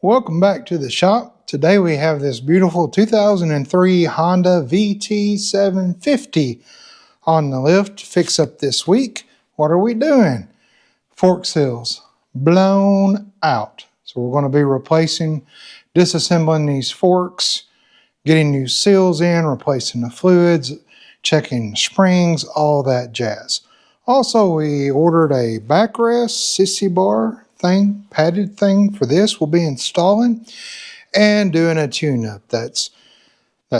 Welcome back to the shop. Today we have this beautiful 2003 Honda VT750 on the lift to fix up this week. What are we doing? Fork seals blown out. So we're going to be replacing, disassembling these forks, getting new seals in, replacing the fluids, checking the springs, all that jazz. Also, we ordered a backrest Sissy bar thing, padded thing for this. We'll be installing and doing a tune-up. That's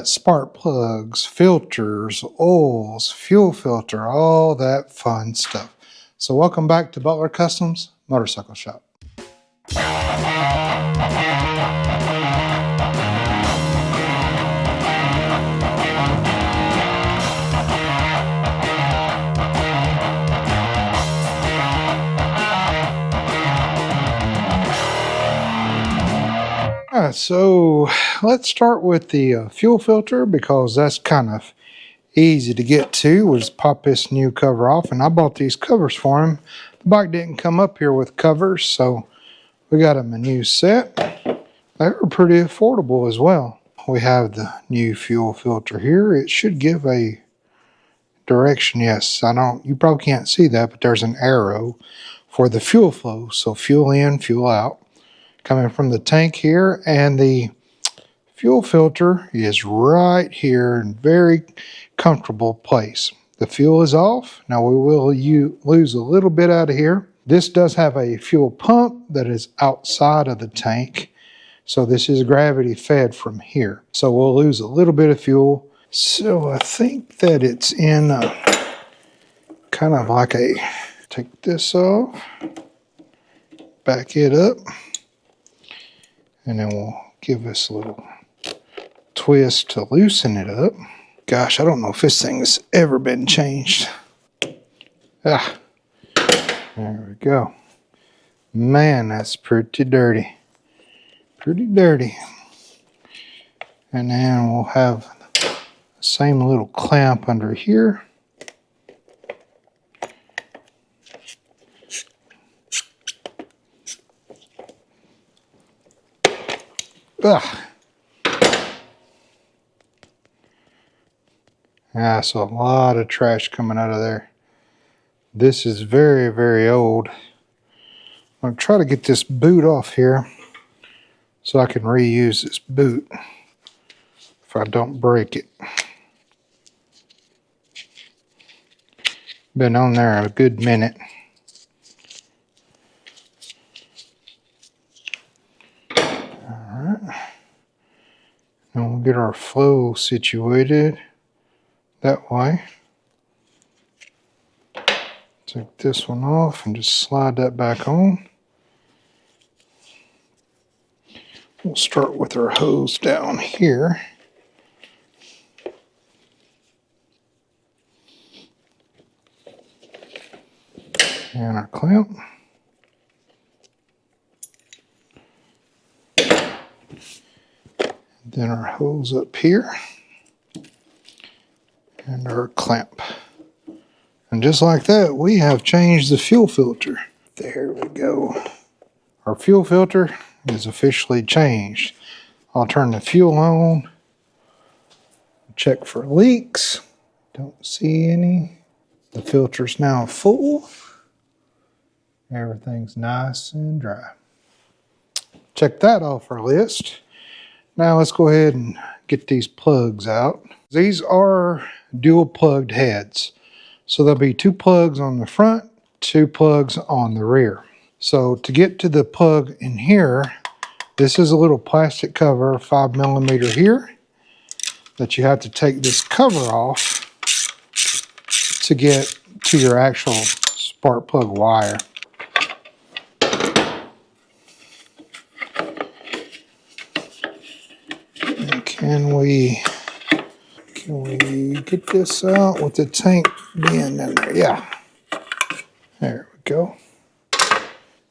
spark plugs, filters, oils, fuel filter, all that fun stuff. So welcome back to Butler Customs Motorcycle Shop. Alright, so let's start with the fuel filter because that's kind of easy to get to. We'll just pop this new cover off, and I bought these covers for him. The bike didn't come up here with covers, so we got him a new set. They were pretty affordable as well. We have the new fuel filter here. It should give a direction. Yes, you probably can't see that, but there's an arrow for the fuel flow. So fuel in, fuel out, coming from the tank here, and the fuel filter is right here in very comfortable place. The fuel is off. Now we will lose a little bit out of here. This does have a fuel pump that is outside of the tank. So this is gravity fed from here. So we'll lose a little bit of fuel. So I think that it's in kind of like take this off, back it up, and then we'll give this a little twist to loosen it up. Gosh, I don't know if this thing has ever been changed. There we go. Man, that's pretty dirty. Pretty dirty. And then we'll have the same little clamp under here. That's a lot of trash coming out of there. This is very, very old. I'm going to try to get this boot off here so I can reuse this boot if I don't break it. Been on there a good minute. Alright. And we'll get our flow situated that way. Take this one off and just slide that back on. We'll start with our hose down here. And our clamp. Then our hose up here. And our clamp. And just like that, we have changed the fuel filter. There we go. Our fuel filter is officially changed. I'll turn the fuel on. Check for leaks. Don't see any. The filter's now full. Everything's nice and dry. Check that off our list. Now let's go ahead and get these plugs out. These are dual plugged heads. So there'll be 2 plugs on the front, 2 plugs on the rear. So to get to the plug in here, this is a little plastic cover, 5mm here, that you have to take this cover off to get to your actual spark plug wire. And can we get this out with the tank being in there? Yeah. There we go.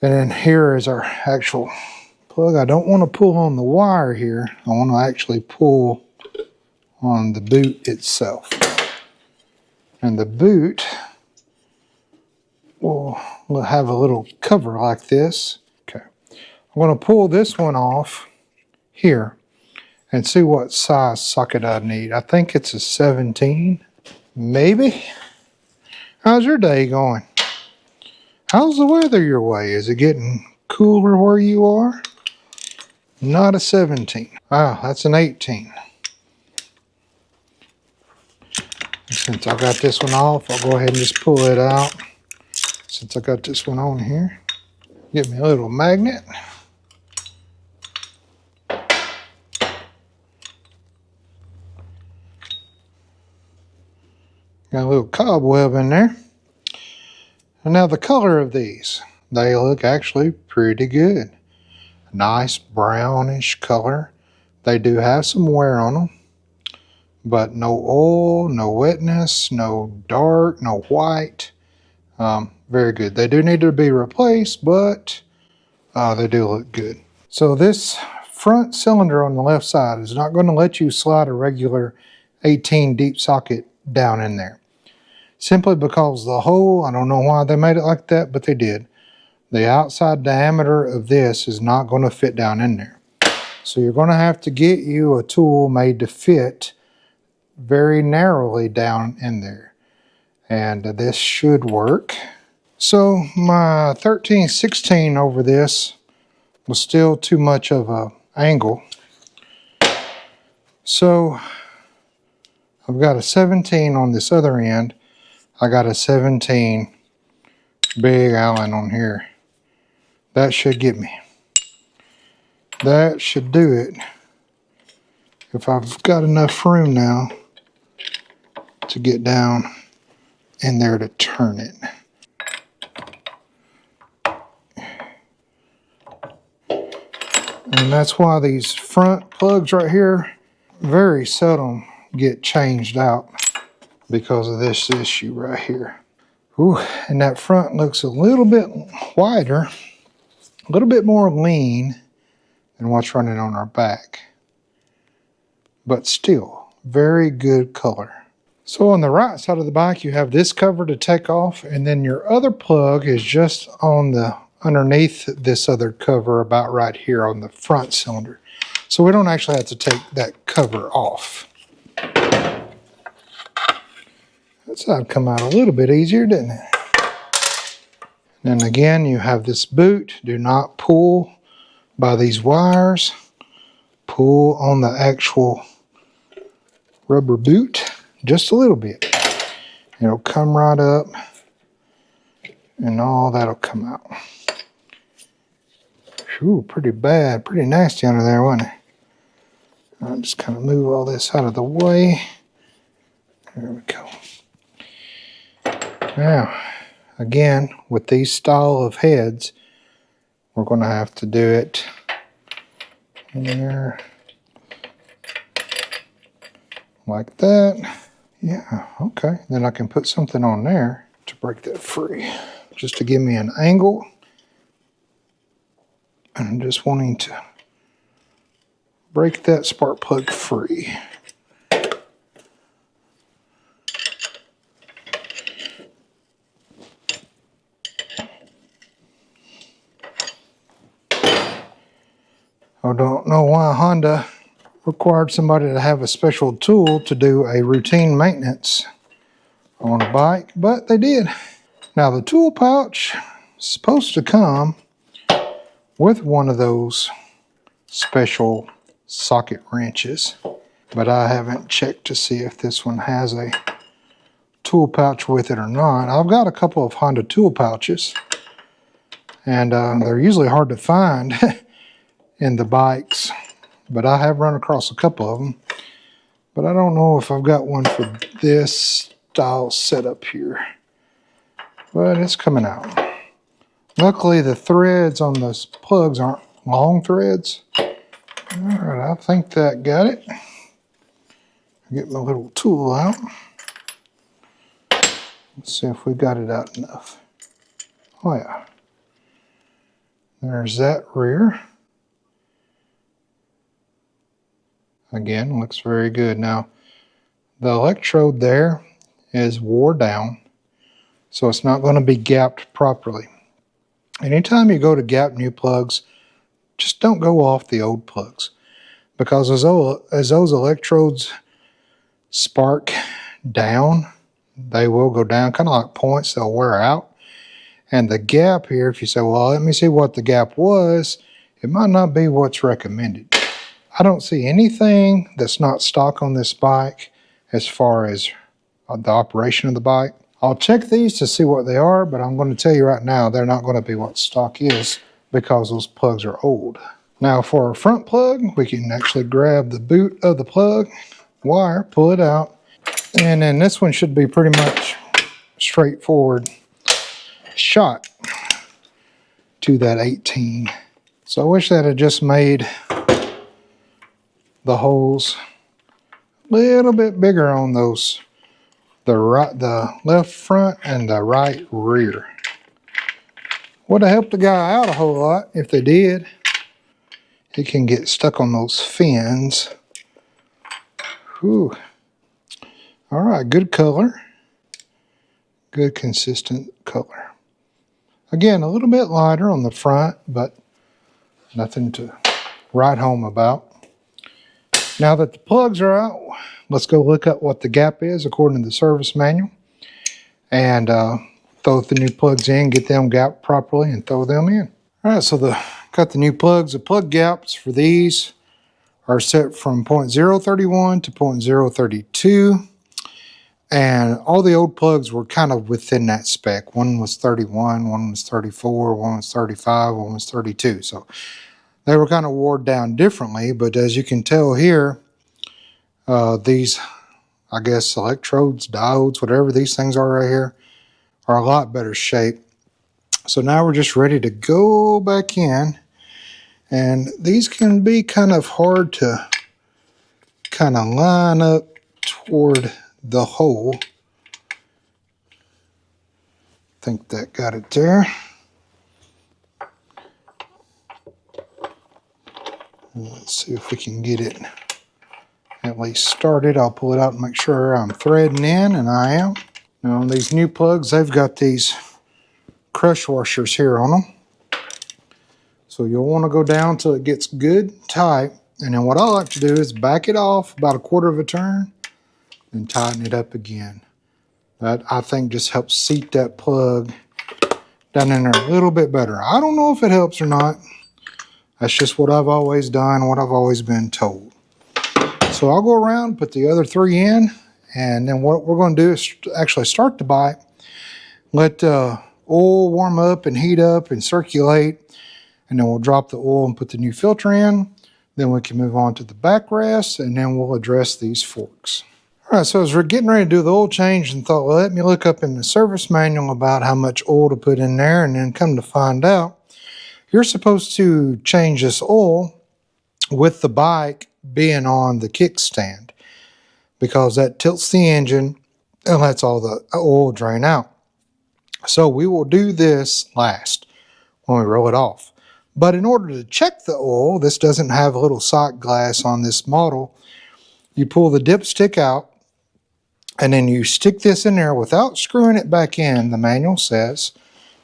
And then here is our actual plug. I don't want to pull on the wire here. I want to actually pull on the boot itself. And the boot will have a little cover like this. Okay. I'm going to pull this one off here and see what size socket I need. I think it's a 17, maybe. How's your day going? How's the weather your way? Is it getting cooler where you are? Not a 17. Wow, that's an 18. Since I got this one off, I'll go ahead and just pull it out. Since I got this one on here, get me a little magnet. Got a little cobweb in there. And now the color of these, they look actually pretty good. Nice brownish color. They do have some wear on them, but no oil, no wetness, no dark, no white. Very good. They do need to be replaced, but they do look good. So this front cylinder on the left side is not going to let you slide a regular 18 deep socket down in there. Simply because the hole, I don't know why they made it like that, but they did. The outside diameter of this is not going to fit down in there. So you're going to have to get you a tool made to fit very narrowly down in there. And this should work. So my 13/16 over this was still too much of an angle. So I've got a 17 on this other end. I got a 17 big Allen on here. That should get me. That should do it. If I've got enough room now to get down in there to turn it. And that's why these front plugs right here very seldom get changed out because of this issue right here. Ooh, and that front looks a little bit wider, a little bit more lean than what's running on our back. But still, very good color. So on the right side of the bike, you have this cover to take off, and then your other plug is just on the underneath this other cover about right here on the front cylinder. So we don't actually have to take that cover off. That side come out a little bit easier, didn't it? And again, you have this boot. Do not pull by these wires. Pull on the actual rubber boot just a little bit. It'll come right up and all that'll come out. Ooh, pretty bad, pretty nasty under there, wasn't it? I'll just kind of move all this out of the way. There we go. Now, again, with these style of heads, we're going to have to do it there, like that. Yeah, okay. Then I can put something on there to break that free, just to give me an angle. And I'm just wanting to break that spark plug free. I don't know why Honda required somebody to have a special tool to do a routine maintenance on a bike, but they did. Now the tool pouch is supposed to come with one of those special socket wrenches, but I haven't checked to see if this one has a tool pouch with it or not. I've got a couple of Honda tool pouches, and they're usually hard to find in the bikes, but I have run across a couple of them. But I don't know if I've got one for this style setup here, but it's coming out. Luckily, the threads on those plugs aren't long threads. All right, I think that got it. Get my little tool out. Let's see if we got it out enough. Oh yeah. There's that rear. Again, looks very good. Now, the electrode there is wore down, so it's not going to be gapped properly. Anytime you go to gap new plugs, just don't go off the old plugs, because as those electrodes spark down, they will go down, kind of like points, they'll wear out. And the gap here, if you say, well, let me see what the gap was, it might not be what's recommended. I don't see anything that's not stock on this bike as far as the operation of the bike. I'll check these to see what they are, but I'm going to tell you right now, they're not going to be what stock is because those plugs are old. Now for our front plug, we can actually grab the boot of the plug wire, pull it out, and then this one should be pretty much straightforward shot to that 18. So I wish that had just made the holes a little bit bigger on those, the left front and the right rear. Would have helped the guy out a whole lot if they did. He can get stuck on those fins. Whew. All right, good color. Good consistent color. Again, a little bit lighter on the front, but nothing to write home about. Now that the plugs are out, let's go look at what the gap is according to the service manual. And throw the new plugs in, get them gapped properly, and throw them in. All right, so got the new plugs. The plug gaps for these are set from 0.031 to 0.032. And all the old plugs were kind of within that spec. One was 31, one was 34, one was 35, one was 32. So they were kind of wore down differently, but as you can tell here, these, I guess, electrodes, diodes, whatever these things are right here, are a lot better shape. So now we're just ready to go back in, and these can be kind of hard to kind of line up toward the hole. I think that got it there. Let's see if we can get it at least started. I'll pull it out and make sure I'm threading in, and I am. Now on these new plugs, they've got these crush washers here on them. So you'll want to go down till it gets good tight, and then what I like to do is back it off about 1/4 of a turn and tighten it up again. That, I think, just helps seat that plug down in there a little bit better. I don't know if it helps or not. That's just what I've always done, what I've always been told. So I'll go around, put the other 3 in, and then what we're going to do is actually start the bike, let oil warm up and heat up and circulate, and then we'll drop the oil and put the new filter in. Then we can move on to the backrest, and then we'll address these forks. All right, so as we're getting ready to do the oil change, and thought, well, let me look up in the service manual about how much oil to put in there, and then come to find out, you're supposed to change this oil with the bike being on the kickstand, because that tilts the engine and lets all the oil drain out. So we will do this last when we roll it off. But in order to check the oil, this doesn't have a little sight glass on this model. You pull the dipstick out, and then you stick this in there without screwing it back in, the manual says,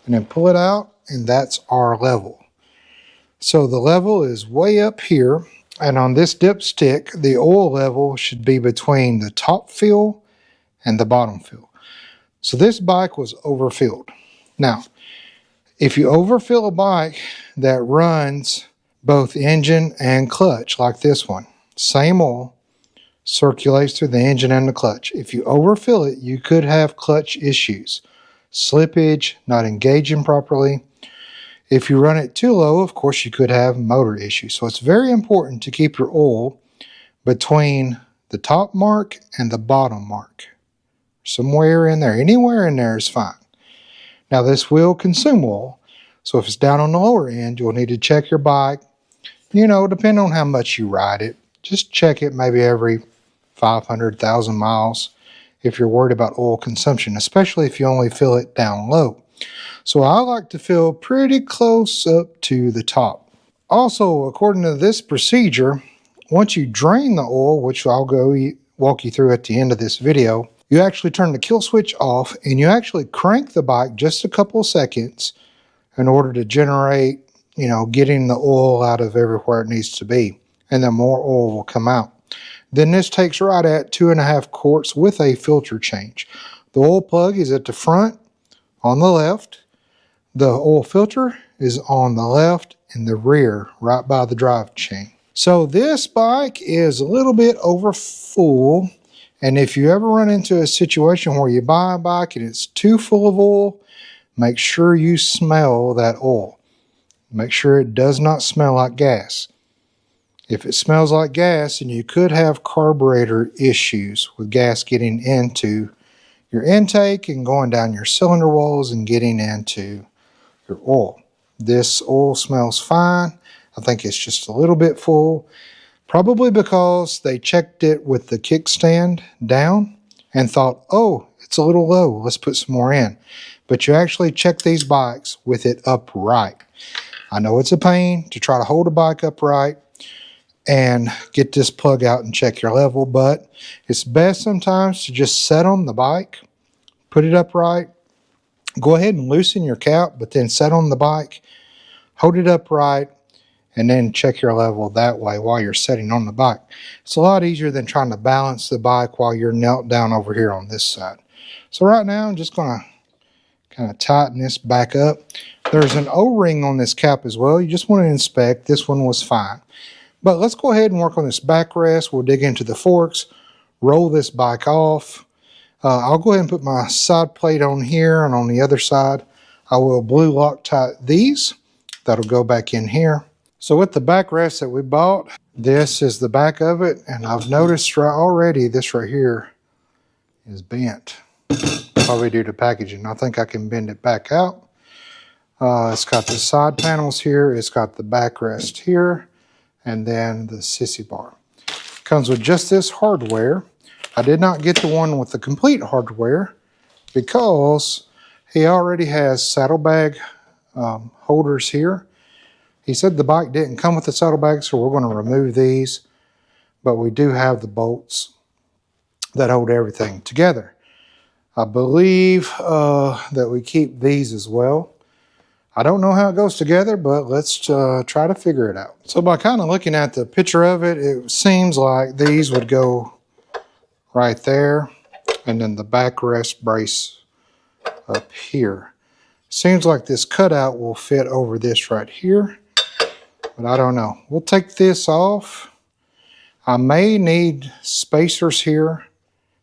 and then pull it out, and that's our level. So the level is way up here, and on this dipstick, the oil level should be between the top fill and the bottom fill. So this bike was overfilled. Now, if you overfill a bike that runs both engine and clutch, like this one, same oil, circulates through the engine and the clutch. If you overfill it, you could have clutch issues, slippage, not engaging properly. If you run it too low, of course, you could have motor issues. So it's very important to keep your oil between the top mark and the bottom mark. Somewhere in there, anywhere in there is fine. Now this will consume oil, so if it's down on the lower end, you'll need to check your bike. You know, depending on how much you ride it, just check it maybe every 500,000 miles if you're worried about oil consumption, especially if you only fill it down low. So I like to fill pretty close up to the top. Also, according to this procedure, once you drain the oil, which I'll go walk you through at the end of this video, you actually turn the kill switch off and you actually crank the bike just a couple of seconds in order to generate you know, getting the oil out of everywhere it needs to be, and then more oil will come out. Then this takes right at 2.5 quarts with a filter change. The oil plug is at the front on the left. The oil filter is on the left in the rear, right by the drive chain. So this bike is a little bit over full. And if you ever run into a situation where you buy a bike and it's too full of oil, make sure you smell that oil. Make sure it does not smell like gas. If it smells like gas, then you could have carburetor issues with gas getting into your intake and going down your cylinder walls and getting into your oil. This oil smells fine. I think it's just a little bit full, probably because they checked it with the kickstand down and thought, oh, it's a little low, let's put some more in. But you actually check these bikes with it upright. I know it's a pain to try to hold a bike upright and get this plug out and check your level, but it's best sometimes to just set on the bike, put it upright, go ahead and loosen your cap, but then set on the bike, hold it upright, and then check your level that way while you're setting on the bike. It's a lot easier than trying to balance the bike while you're knelt down over here on this side. So right now I'm just going to kind of tighten this back up. There's an O-ring on this cap as well. You just want to inspect. This one was fine. But let's go ahead and work on this backrest. We'll dig into the forks, roll this bike off. I'll go ahead and put my side plate on here, and on the other side I will blue Loctite these. That'll go back in here. So with the backrest that we bought, this is the back of it, and I've noticed already this right here is bent. Probably due to packaging. I think I can bend it back out. It's got the side panels here, it's got the backrest here, and then the Sissy bar. Comes with just this hardware. I did not get the one with the complete hardware because he already has saddlebag holders here. He said the bike didn't come with the saddlebag, so we're going to remove these, but we do have the bolts that hold everything together. I believe that we keep these as well. I don't know how it goes together, but let's try to figure it out. So by kind of looking at the picture of it, it seems like these would go right there, and then the backrest brace up here. Seems like this cutout will fit over this right here, but I don't know. We'll take this off. I may need spacers here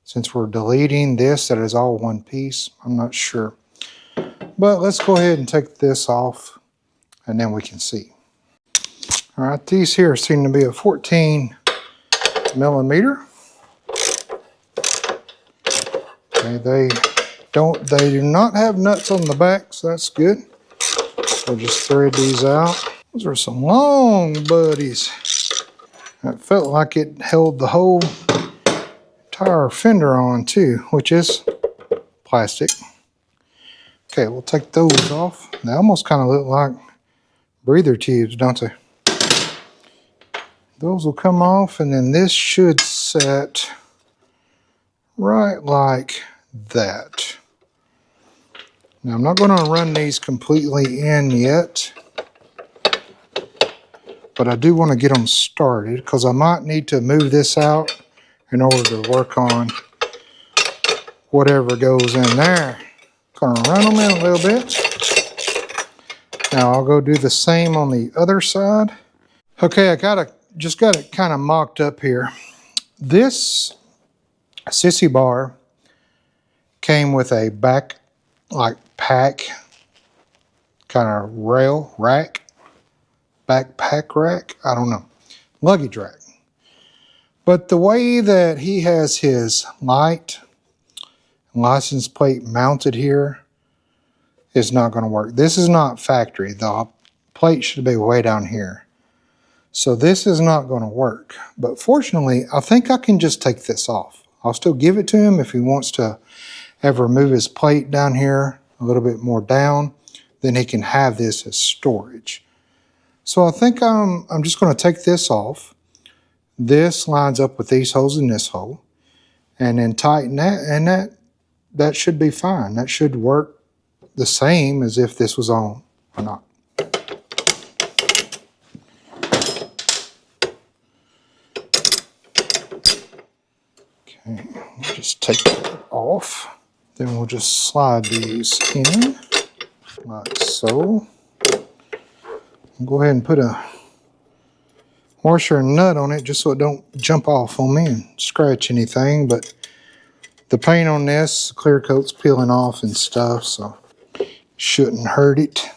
since we're deleting this that is all one piece. I'm not sure. But let's go ahead and take this off and then we can see. All right, these here seem to be a 14 millimeter. Okay, they do not have nuts on the back, so that's good. We'll just thread these out. Those are some long buddies. It felt like it held the whole entire fender on too, which is plastic. Okay, we'll take those off. They almost kind of look like breather tubes, don't they? Those will come off, and then this should set right like that. Now I'm not going to run these completely in yet, but I do want to get them started because I might need to move this out in order to work on whatever goes in there. Gonna run them in a little bit. Now I'll go do the same on the other side. Okay, I just got it kind of mocked up here. This Sissy bar came with a back pack kind of rail rack, backpack rack, I don't know, luggage rack. But the way that he has his license plate mounted here is not going to work. This is not factory. The plate should be way down here. So this is not going to work. But fortunately, I think I can just take this off. I'll still give it to him if he wants to ever move his plate down here a little bit more down. Then he can have this as storage. So I think I'm just going to take this off. This lines up with these holes in this hole. And then tighten that, and that should be fine. That should work the same as if this was on or not. Okay, just take that off. Then we'll just slide these in like so. Go ahead and put a washer and nut on it just so it don't jump off on me and scratch anything. But the paint on this clear coat's peeling off and stuff, so shouldn't hurt it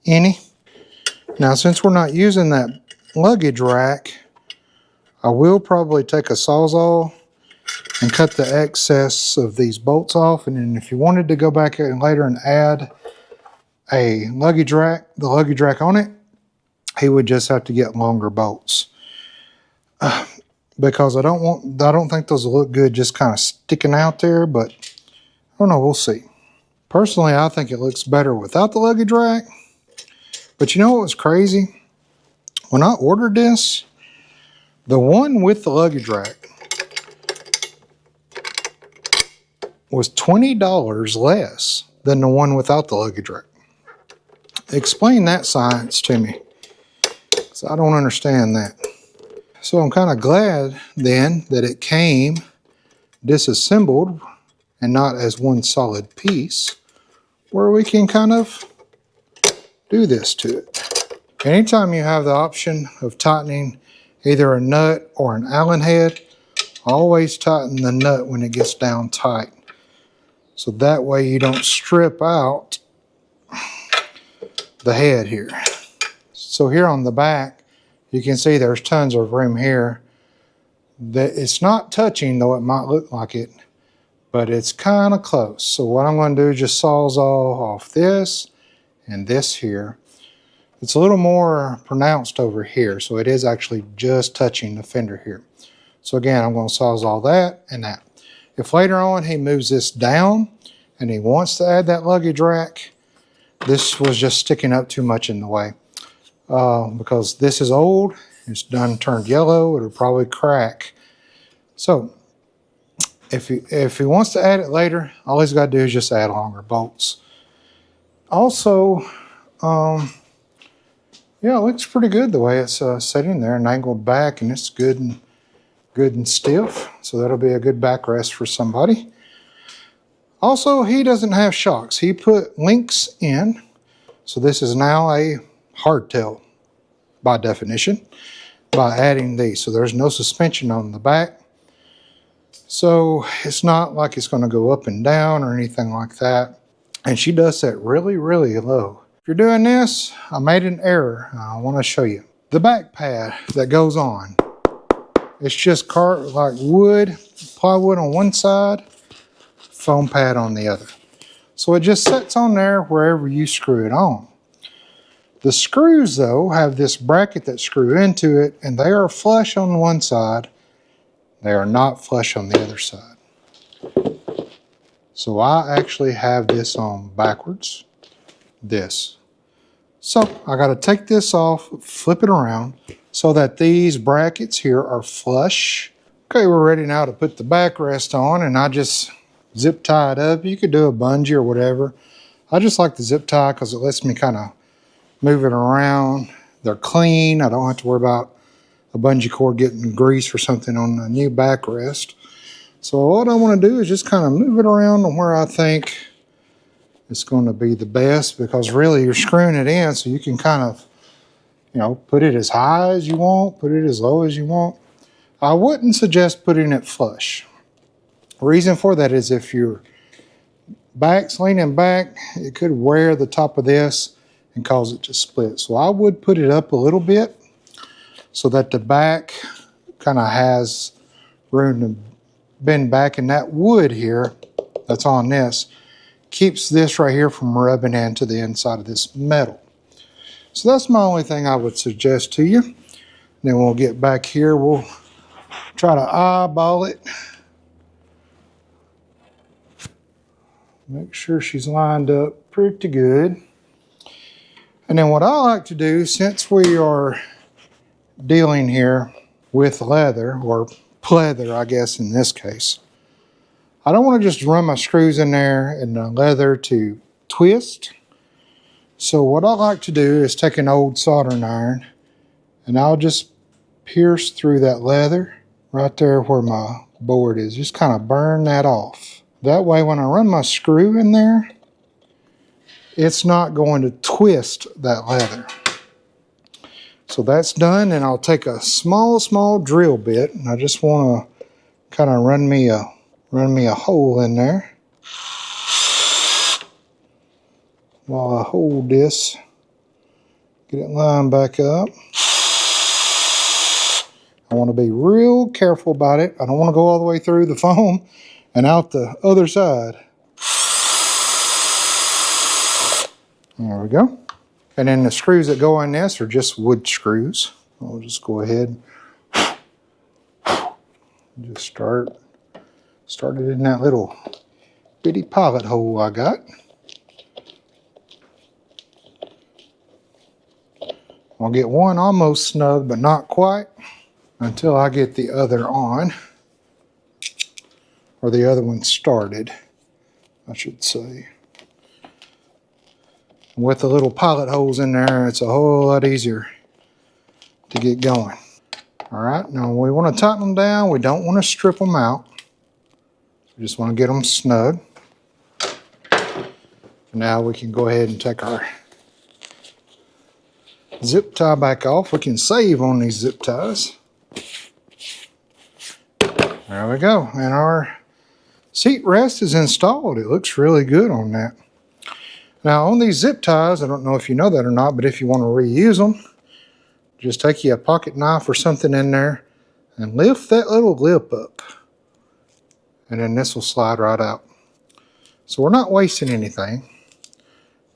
any. Now, since we're not using that luggage rack, I will probably take a Sawzall and cut the excess of these bolts off. And then if you wanted to go back in later and add a luggage rack, the luggage rack on it, he would just have to get longer bolts. Because I don't think those will look good just kind of sticking out there, but I don't know, we'll see. Personally, I think it looks better without the luggage rack. But you know what was crazy? When I ordered this, the one with the luggage rack was $20 less than the one without the luggage rack. Explain that science to me, because I don't understand that. So I'm kind of glad then that it came disassembled and not as one solid piece, where we can kind of do this to it. Anytime you have the option of tightening either a nut or an Allen head, always tighten the nut when it gets down tight. So that way you don't strip out the head here. So here on the back, you can see there's tons of room here. That it's not touching, though it might look like it, but it's kind of close. So what I'm going to do is just Sawzall off this and this here. It's a little more pronounced over here, so it is actually just touching the fender here. So again, I'm going to Sawzall that and that. If later on he moves this down and he wants to add that luggage rack, this was just sticking up too much in the way. Because this is old, it's done turned yellow, it'll probably crack. So if he wants to add it later, all he's got to do is just add longer bolts. Also, yeah, it looks pretty good the way it's sitting there and angled back, and it's good and stiff. So that'll be a good backrest for somebody. Also, he doesn't have shocks. He put links in, so this is now a hardtail by definition by adding these. So there's no suspension on the back. So it's not like it's going to go up and down or anything like that. And she does set really, really low. If you're doing this, I made an error. I want to show you. The back pad that goes on, it's just like wood, plywood on one side, foam pad on the other. So it just sits on there wherever you screw it on. The screws, though, have this bracket that screw into it, and they are flush on one side. They are not flush on the other side. So I actually have this on backwards, this. So I got to take this off, flip it around, so that these brackets here are flush. Okay, we're ready now to put the backrest on, and I just zip tie it up. You could do a bungee or whatever. I just like the zip tie because it lets me kind of move it around. They're clean. I don't have to worry about a bungee cord getting grease or something on the new backrest. So what I want to do is just kind of move it around to where I think it's going to be the best, because really you're screwing it in so you can kind of, you know, put it as high as you want, put it as low as you want. I wouldn't suggest putting it flush. The reason for that is if your back's leaning back, it could wear the top of this and cause it to split. So I would put it up a little bit so that the back kind of has room to bend back, and that wood here that's on this keeps this right here from rubbing into the inside of this metal. So that's my only thing I would suggest to you. Then we'll get back here, we'll try to eyeball it. Make sure she's lined up pretty good. And then what I like to do, since we are dealing here with leather, or pleather, I guess in this case, I don't want to just run my screws in there and the leather to twist. So what I like to do is take an old soldering iron and I'll just pierce through that leather right there where my board is. Just kind of burn that off. That way when I run my screw in there, it's not going to twist that leather. So that's done, and I'll take a small drill bit, and I just want to kind of run me a hole in there while I hold this. Get it lined back up. I want to be real careful about it. I don't want to go all the way through the foam and out the other side. There we go. And then the screws that go in this are just wood screws. I'll just go ahead and just start it in that little bitty pilot hole I got. I'll get one almost snug, but not quite, until I get the other on, or the other one started, I should say. With the little pilot holes in there, it's a whole lot easier to get going. All right, now we want to tighten them down. We don't want to strip them out. We just want to get them snug. Now we can go ahead and take our zip tie back off. We can save on these zip ties. There we go. And our seat rest is installed. It looks really good on that. Now on these zip ties, I don't know if you know that or not, but if you want to reuse them, just take you a pocket knife or something in there and lift that little lip up. And then this will slide right out. So we're not wasting anything.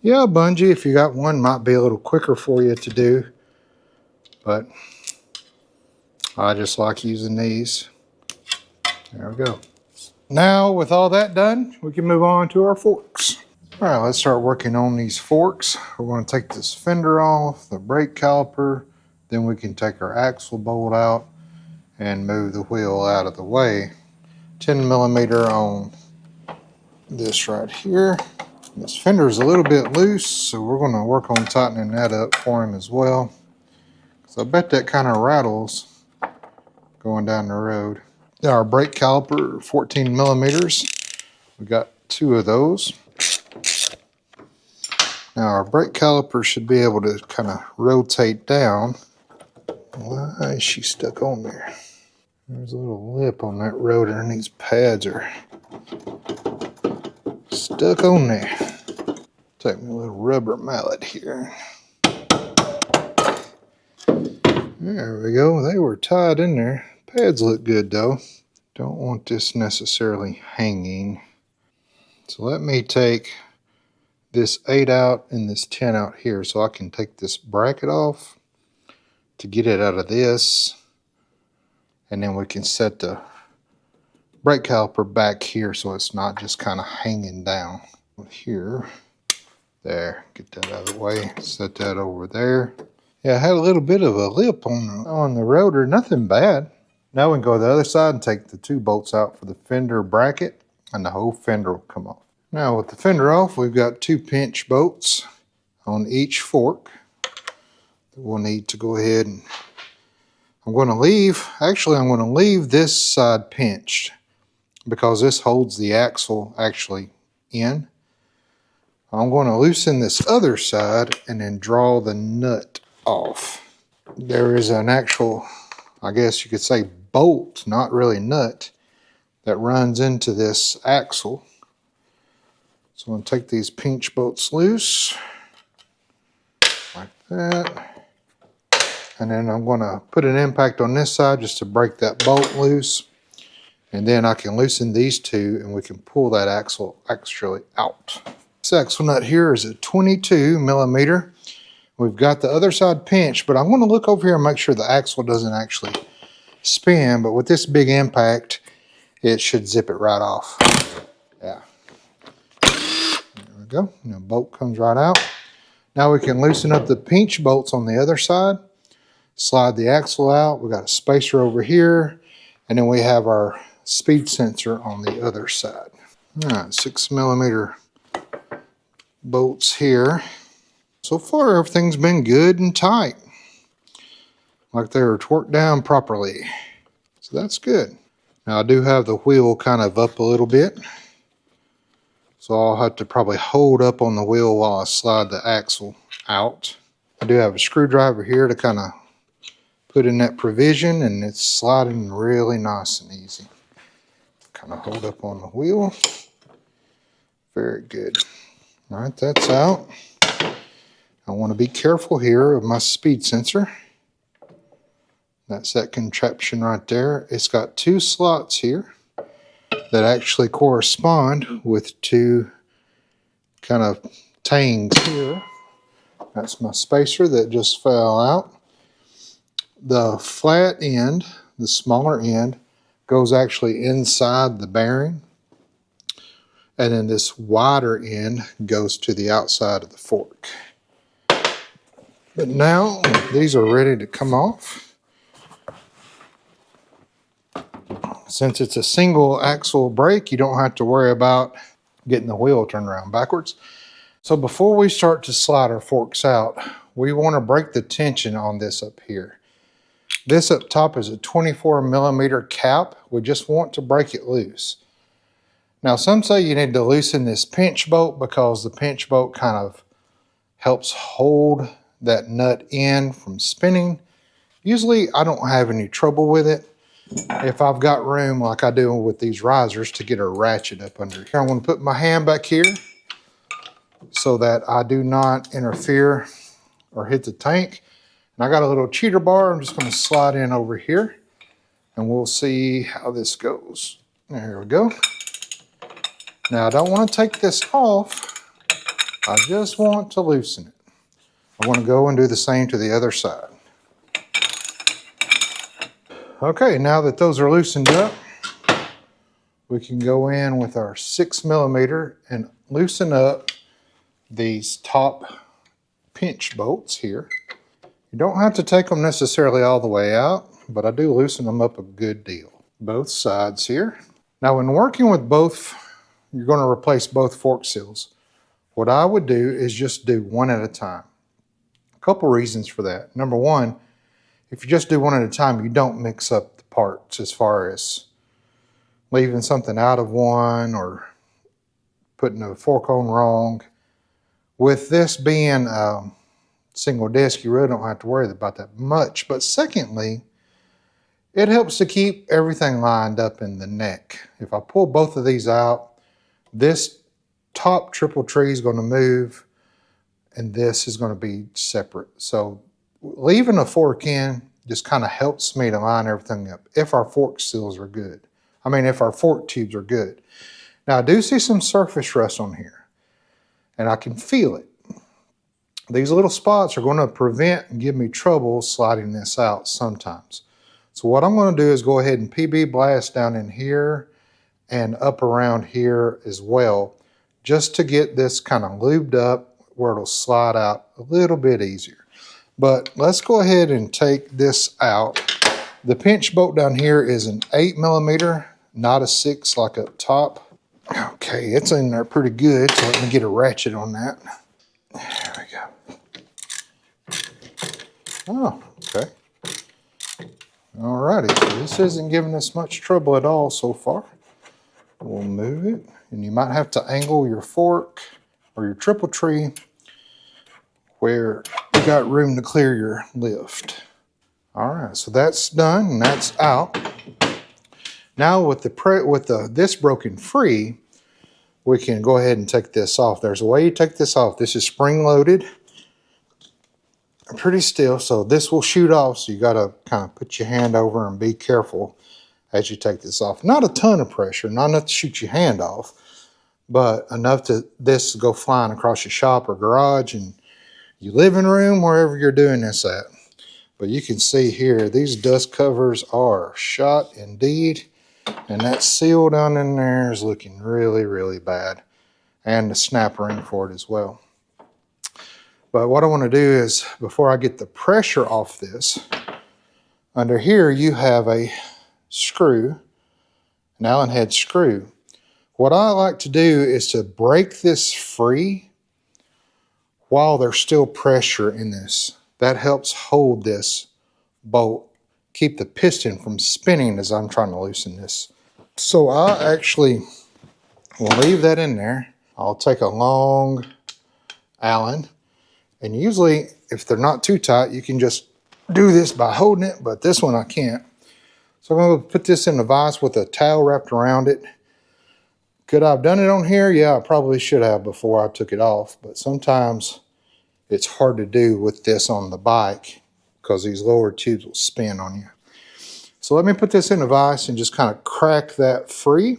Yeah, a bungee, if you got one, might be a little quicker for you to do. But I just like using these. There we go. Now with all that done, we can move on to our forks. All right, let's start working on these forks. We're going to take this fender off, the brake caliper, then we can take our axle bolt out and move the wheel out of the way. 10 millimeter on this right here. This fender is a little bit loose, so we're going to work on tightening that up for him as well. So I bet that kind of rattles going down the road. Now our brake caliper, 14 millimeters. We got 2 of those. Now our brake caliper should be able to kind of rotate down. Why is she stuck on there? There's a little lip on that rotor and these pads are stuck on there. Take me a little rubber mallet here. There we go. They were tied in there. Pads look good though. Don't want this necessarily hanging. So let me take this 8 out and this 10 out here so I can take this bracket off to get it out of this. And then we can set the brake caliper back here so it's not just kind of hanging down here. There, get that out of the way. Set that over there. Yeah, I had a little bit of a lip on the rotor, nothing bad. Now we can go to the other side and take the 2 bolts out for the fender bracket, and the whole fender will come off. Now with the fender off, we've got 2 pinch bolts on each fork that we'll need to go ahead and I'm going to leave this side pinched because this holds the axle actually in. I'm going to loosen this other side and then draw the nut off. There is an actual, I guess you could say, bolt, not really nut, that runs into this axle. So I'm going to take these pinch bolts loose like that. And then I'm going to put an impact on this side just to break that bolt loose. And then I can loosen these 2 and we can pull that axle actually out. This axle nut here is a 22 millimeter. We've got the other side pinched, but I'm going to look over here and make sure the axle doesn't actually spin. But with this big impact, it should zip it right off. Yeah. There we go. And the bolt comes right out. Now we can loosen up the pinch bolts on the other side. Slide the axle out. We got a spacer over here, and then we have our speed sensor on the other side. All right, 6 millimeter bolts here. So far, everything's been good and tight, like they were torqued down properly. So that's good. Now I do have the wheel kind of up a little bit, so I'll have to probably hold up on the wheel while I slide the axle out. I do have a screwdriver here to kind of put in that provision, and it's sliding really nice and easy. Kind of hold up on the wheel. Very good. All right, that's out. I want to be careful here of my speed sensor. That's that contraption right there. It's got two slots here that actually correspond with two kind of tangs here. That's my spacer that just fell out. The flat end, the smaller end, goes actually inside the bearing. And then this wider end goes to the outside of the fork. But now these are ready to come off. Since it's a single axle brake, you don't have to worry about getting the wheel turned around backwards. So before we start to slide our forks out, we want to break the tension on this up here. This up top is a 24mm cap. We just want to break it loose. Now some say you need to loosen this pinch bolt because the pinch bolt kind of helps hold that nut in from spinning. Usually I don't have any trouble with it if I've got room like I do with these risers to get a ratchet up under here. I want to put my hand back here so that I do not interfere or hit the tank. And I got a little cheater bar. I'm just going to slide in over here and we'll see how this goes. There we go. Now I don't want to take this off. I just want to loosen it. I want to go and do the same to the other side. Okay, now that those are loosened up, we can go in with our 6mm and loosen up these top pinch bolts here. You don't have to take them necessarily all the way out, but I do loosen them up a good deal. Both sides here. Now when working with both, you're going to replace both fork seals. What I would do is just do one at a time. A couple reasons for that. Number one, if you just do one at a time, you don't mix up the parts as far as leaving something out of one or putting a fork on wrong. With this being single disc, you really don't have to worry about that much. But secondly, it helps to keep everything lined up in the neck. If I pull both of these out, this top triple tree is going to move and this is going to be separate. So leaving a fork in just kind of helps me to line everything up if our fork seals are good. I mean, if our fork tubes are good. Now I do see some surface rust on here and I can feel it. These little spots are going to prevent and give me trouble sliding this out sometimes. So what I'm going to do is go ahead and PB blast down in here and up around here as well, just to get this kind of lubed up where it'll slide out a little bit easier. But let's go ahead and take this out. The pinch bolt down here is an 8mm, not a 6 like up top. Okay, it's in there pretty good, so let me get a ratchet on that. There we go. Oh, okay. Alrighty, so this isn't giving us much trouble at all so far. We'll move it, and you might have to angle your fork or your triple tree where you got room to clear your lift. All right, so that's done and that's out. Now with this broken free, we can go ahead and take this off. There's a way you take this off. This is spring loaded, pretty still, so this will shoot off. So you got to kind of put your hand over and be careful as you take this off. Not a ton of pressure, not enough to shoot your hand off, but enough to this go flying across your shop or garage and your living room, wherever you're doing this at. But you can see here, these dust covers are shot indeed. And that seal down in there is looking really, really bad. And the snap ring for it as well. But what I want to do is, before I get the pressure off this, under here you have a screw, an Allen head screw. What I like to do is to break this free while there's still pressure in this. That helps hold this bolt, keep the piston from spinning as I'm trying to loosen this So I actually will leave that in there. I'll take a long Allen, and usually if they're not too tight, you can just do this by holding it, but this one I can't. So I'm going to put this in the vise with a towel wrapped around it. Could I have done it on here? Yeah, I probably should have before I took it off, but sometimes it's hard to do with this on the bike because these lower tubes will spin on you. So let me put this in the vise and just kind of crack that free.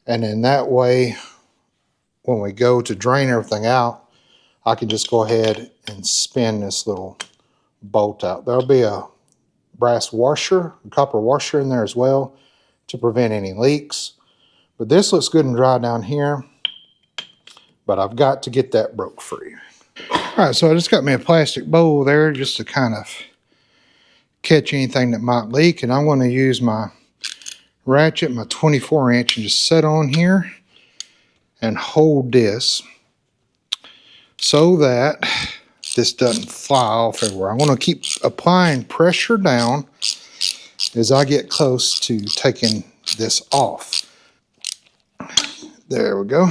And then that way, when we go to drain everything out, I can just go ahead and spin this little bolt out. There'll be a brass washer, a copper washer in there as well to prevent any leaks. But this looks good and dry down here, but I've got to get that broke free. All right, so I just got me a plastic bowl there just to kind of catch anything that might leak, and I'm going to use my ratchet, my 24-inch, and just set on here and hold this so that this doesn't fly off everywhere. I'm going to keep applying pressure down as I get close to taking this off. There we go.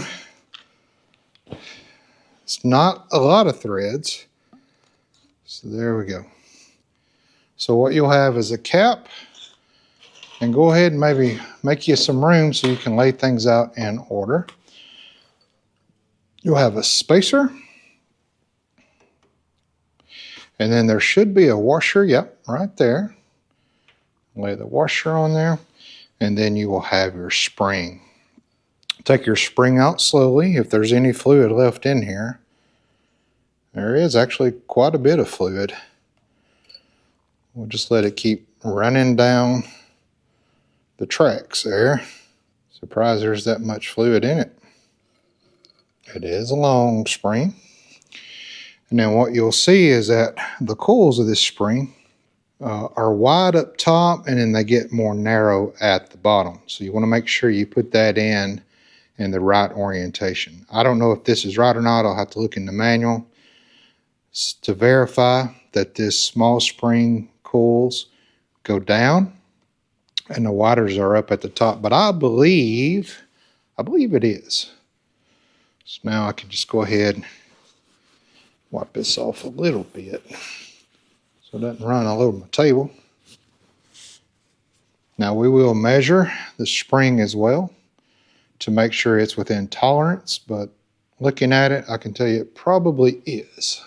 It's not a lot of threads, so there we go. So what you'll have is a cap, and go ahead and maybe make you some room so you can lay things out in order. You'll have a spacer, and then there should be a washer, yep, right there. Lay the washer on there, and then you will have your spring. Take your spring out slowly. If there's any fluid left in here, there is actually quite a bit of fluid. We'll just let it keep running down the tracks there. Surprised there's that much fluid in it. It is a long spring. And then what you'll see is that the coils of this spring are wide up top, and then they get more narrow at the bottom. So you want to make sure you put that in the right orientation. I don't know if this is right or not. I'll have to look in the manual to verify that this small spring coils go down and the widers are up at the top, but I believe it is. So now I can just go ahead and wipe this off a little bit so it doesn't run all over my table. Now we will measure the spring as well to make sure it's within tolerance, but looking at it, I can tell you it probably is.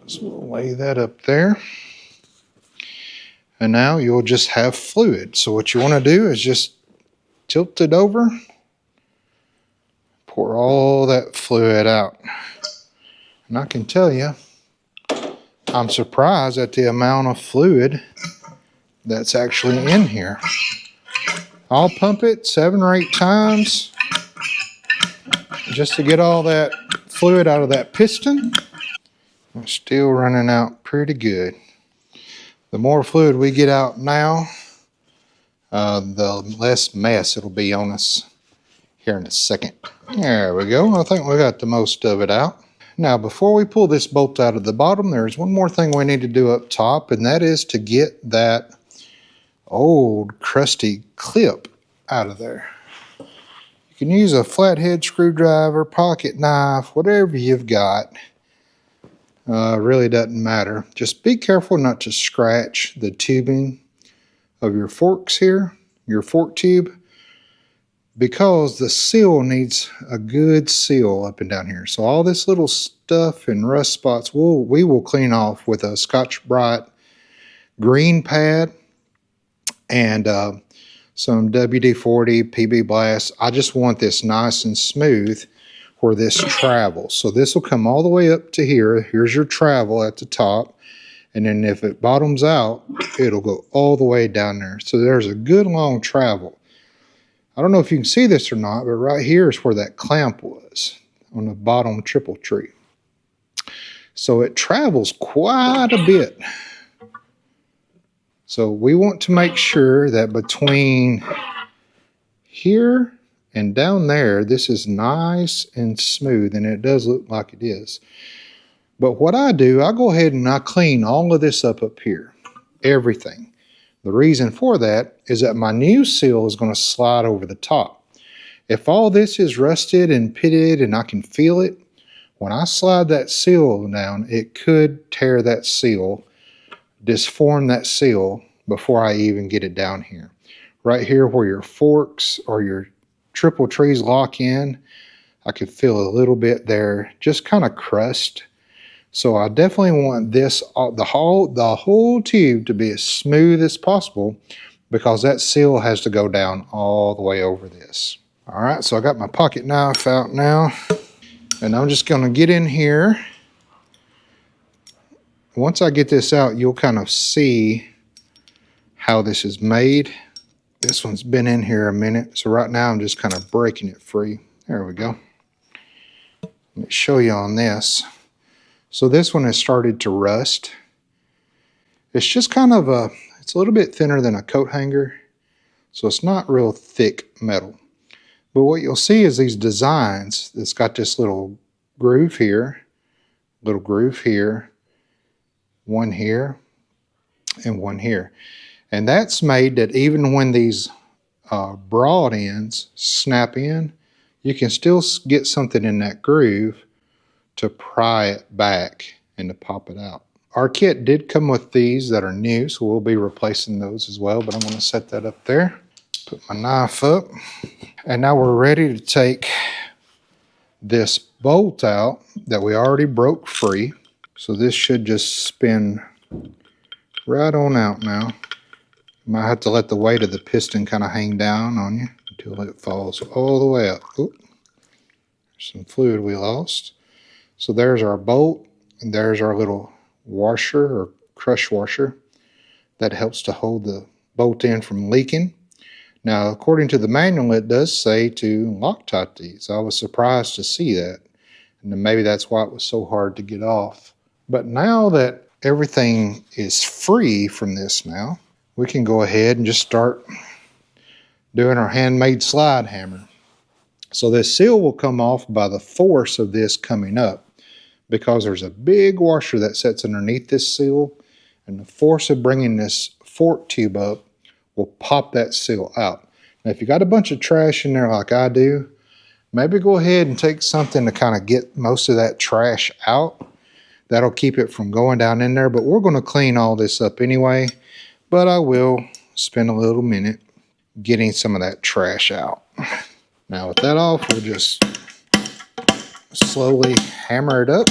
So we'll lay that up there. And now you'll just have fluid. So what you want to do is just tilt it over, pour all that fluid out. And I can tell you, I'm surprised at the amount of fluid that's actually in here. I'll pump it 7 or 8 times just to get all that fluid out of that piston. I'm still running out pretty good. The more fluid we get out now, the less mess it'll be on us here in a second. There we go. I think we got the most of it out. Now, before we pull this bolt out of the bottom, there's one more thing we need to do up top, and that is to get that old crusty clip out of there. You can use a flathead screwdriver, pocket knife, whatever you've got. Really doesn't matter. Just be careful not to scratch the tubing of your forks here, your fork tube, because the seal needs a good seal up and down here. So all this little stuff and rust spots we will clean off with a Scotch-Brite green pad and some WD-40 PB Blast. I just want this nice and smooth where this travels. So this will come all the way up to here. Here's your travel at the top. And then if it bottoms out, it'll go all the way down there. So there's a good long travel. I don't know if you can see this or not, but right here is where that clamp was on the bottom triple tree. So it travels quite a bit. So we want to make sure that between here and down there, this is nice and smooth, and it does look like it is. But what I do, I go ahead and I clean all of this up here, everything. The reason for that is that my new seal is going to slide over the top. If all this is rusted and pitted and I can feel it, when I slide that seal down, it could tear that seal, disform that seal before I even get it down here. Right here where your forks or your triple trees lock in, I could feel a little bit there, just kind of crust. So I definitely want this, the whole tube to be as smooth as possible, because that seal has to go down all the way over this. All right, so I got my pocket knife out now, and I'm just gonna get in here. Once I get this out, you'll kind of see how this is made. This one's been in here a minute, so right now I'm just kind of breaking it free. There we go. Let me show you on this. So this one has started to rust. It's just kind of it's a little bit thinner than a coat hanger, so it's not real thick metal. But what you'll see is these designs, it's got this little groove here, one here, and one here. And that's made that even when these broad ends snap in, you can still get something in that groove to pry it back and to pop it out. Our kit did come with these that are new, so we'll be replacing those as well, but I'm going to set that up there. Put my knife up. And now we're ready to take this bolt out that we already broke free. So this should just spin right on out now. You might have to let the weight of the piston kind of hang down on you until it falls all the way up. Oop. There's some fluid we lost. So there's our bolt, and there's our little washer or crush washer that helps to hold the bolt in from leaking. Now, according to the manual, it does say to Loctite these. I was surprised to see that, and then maybe that's why it was so hard to get off. But now that everything is free from this now, we can go ahead and just start doing our handmade slide hammer. So this seal will come off by the force of this coming up, because there's a big washer that sits underneath this seal, and the force of bringing this fork tube up will pop that seal out. Now, if you got a bunch of trash in there like I do, maybe go ahead and take something to kind of get most of that trash out. That'll keep it from going down in there, but we're going to clean all this up anyway. But I will spend a little minute getting some of that trash out. Now with that off, we'll just slowly hammer it up.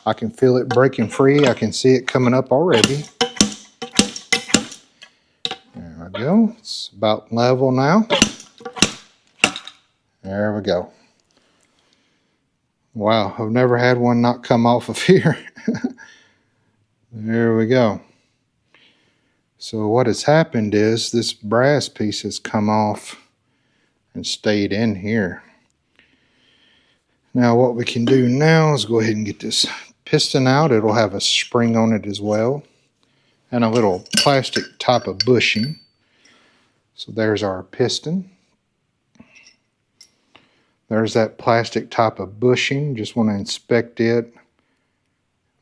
I can feel it breaking free. I can see it coming up already. There we go. It's about level now. There we go. Wow, I've never had one not come off of here. There we go. So what has happened is this brass piece has come off and stayed in here. Now what we can do now is go ahead and get this piston out. It'll have a spring on it as well, and a little plastic type of bushing. So there's our piston. There's that plastic type of bushing. Just want to inspect it.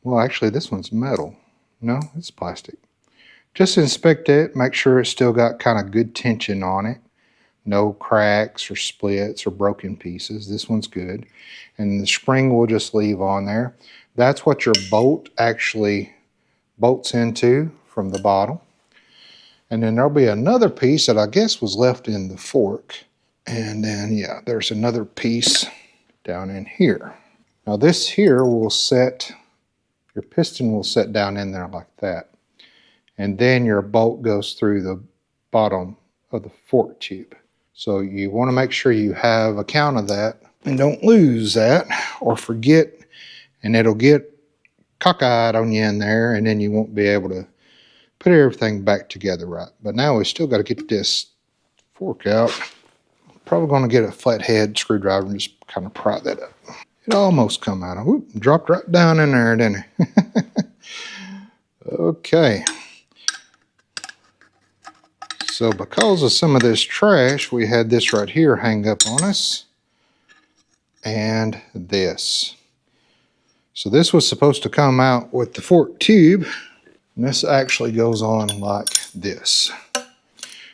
Well, actually this one's metal. No, it's plastic. Just inspect it, make sure it's still got kind of good tension on it. No cracks or splits or broken pieces. This one's good. And the spring we'll just leave on there. That's what your bolt actually bolts into from the bottom. And then there'll be another piece that I guess was left in the fork. And then, yeah, there's another piece down in here. Now this here will set, your piston will set down in there like that. And then your bolt goes through the bottom of the fork tube. So you want to make sure you have a count of that and don't lose that or forget, and it'll get cockeyed on you in there, and then you won't be able to put everything back together right. But now we still got to get this fork out. Probably going to get a flathead screwdriver and just kind of pry that up. It almost come out. Whoop, dropped right down in there, didn't it? Okay. So because of some of this trash, we had this right here hang up on us, and this. So this was supposed to come out with the fork tube, And this actually goes on like this.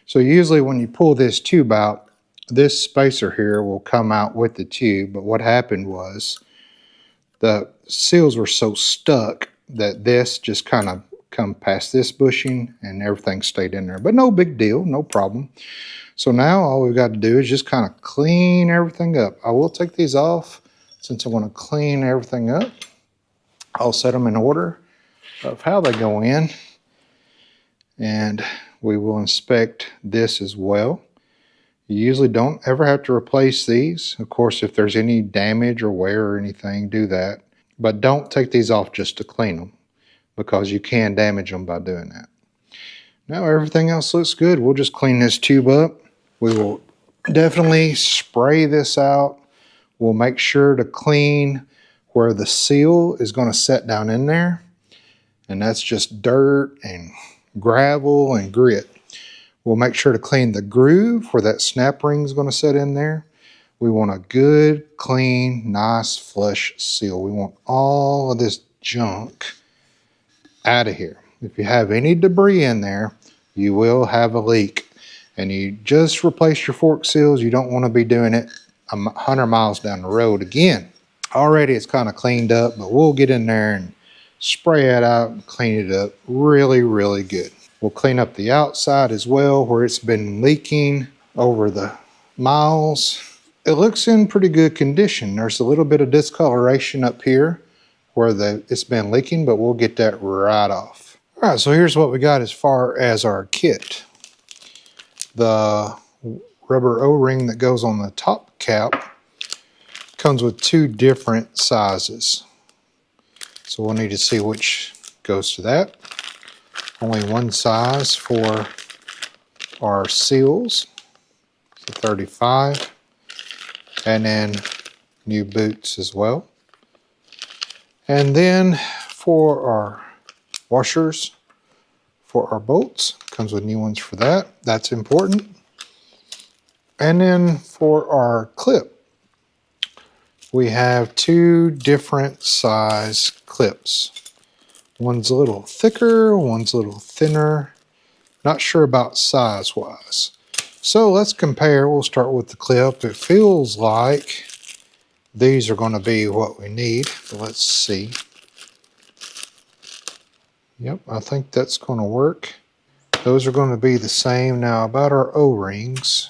So usually when you pull this tube out, this spacer here will come out with the tube, but what happened was the seals were so stuck that this just kind of come past this bushing and everything stayed in there. But no big deal, no problem. So now all we've got to do is just kind of clean everything up. I will take these off since I want to clean everything up. I'll set them in order of how they go in, and we will inspect this as well. You usually don't ever have to replace these. Of course, if there's any damage or wear or anything, do that. But don't take these off just to clean them, because you can damage them by doing that. Now everything else looks good. We'll just clean this tube up. We will definitely spray this out. We'll make sure to clean where the seal is going to set down in there. And that's just dirt and gravel and grit. We'll make sure to clean the groove where that snap ring is going to set in there. We want a good, clean, nice, flush seal. We want all of this junk out of here. If you have any debris in there, you will have a leak. And you just replace your fork seals. You don't want to be doing it 100 miles down the road again. Already it's kind of cleaned up, but we'll get in there and spray it out and clean it up really, really good. We'll clean up the outside as well where it's been leaking over the miles. It looks in pretty good condition. There's a little bit of discoloration up here where it's been leaking, but we'll get that right off. All right, so here's what we got as far as our kit. The rubber O-ring that goes on the top cap comes with two different sizes. So we'll need to see which goes to that. Only one size for our seals, so 35, and then new boots as well. And then for our washers for our bolts, comes with new ones for that. That's important. And then for our clip, we have two different size clips. One's a little thicker, one's a little thinner. Not sure about size-wise. So let's compare. We'll start with the clip. It feels like these are going to be what we need, but let's see. Yep, I think that's going to work. Those are going to be the same. Now about our O-rings,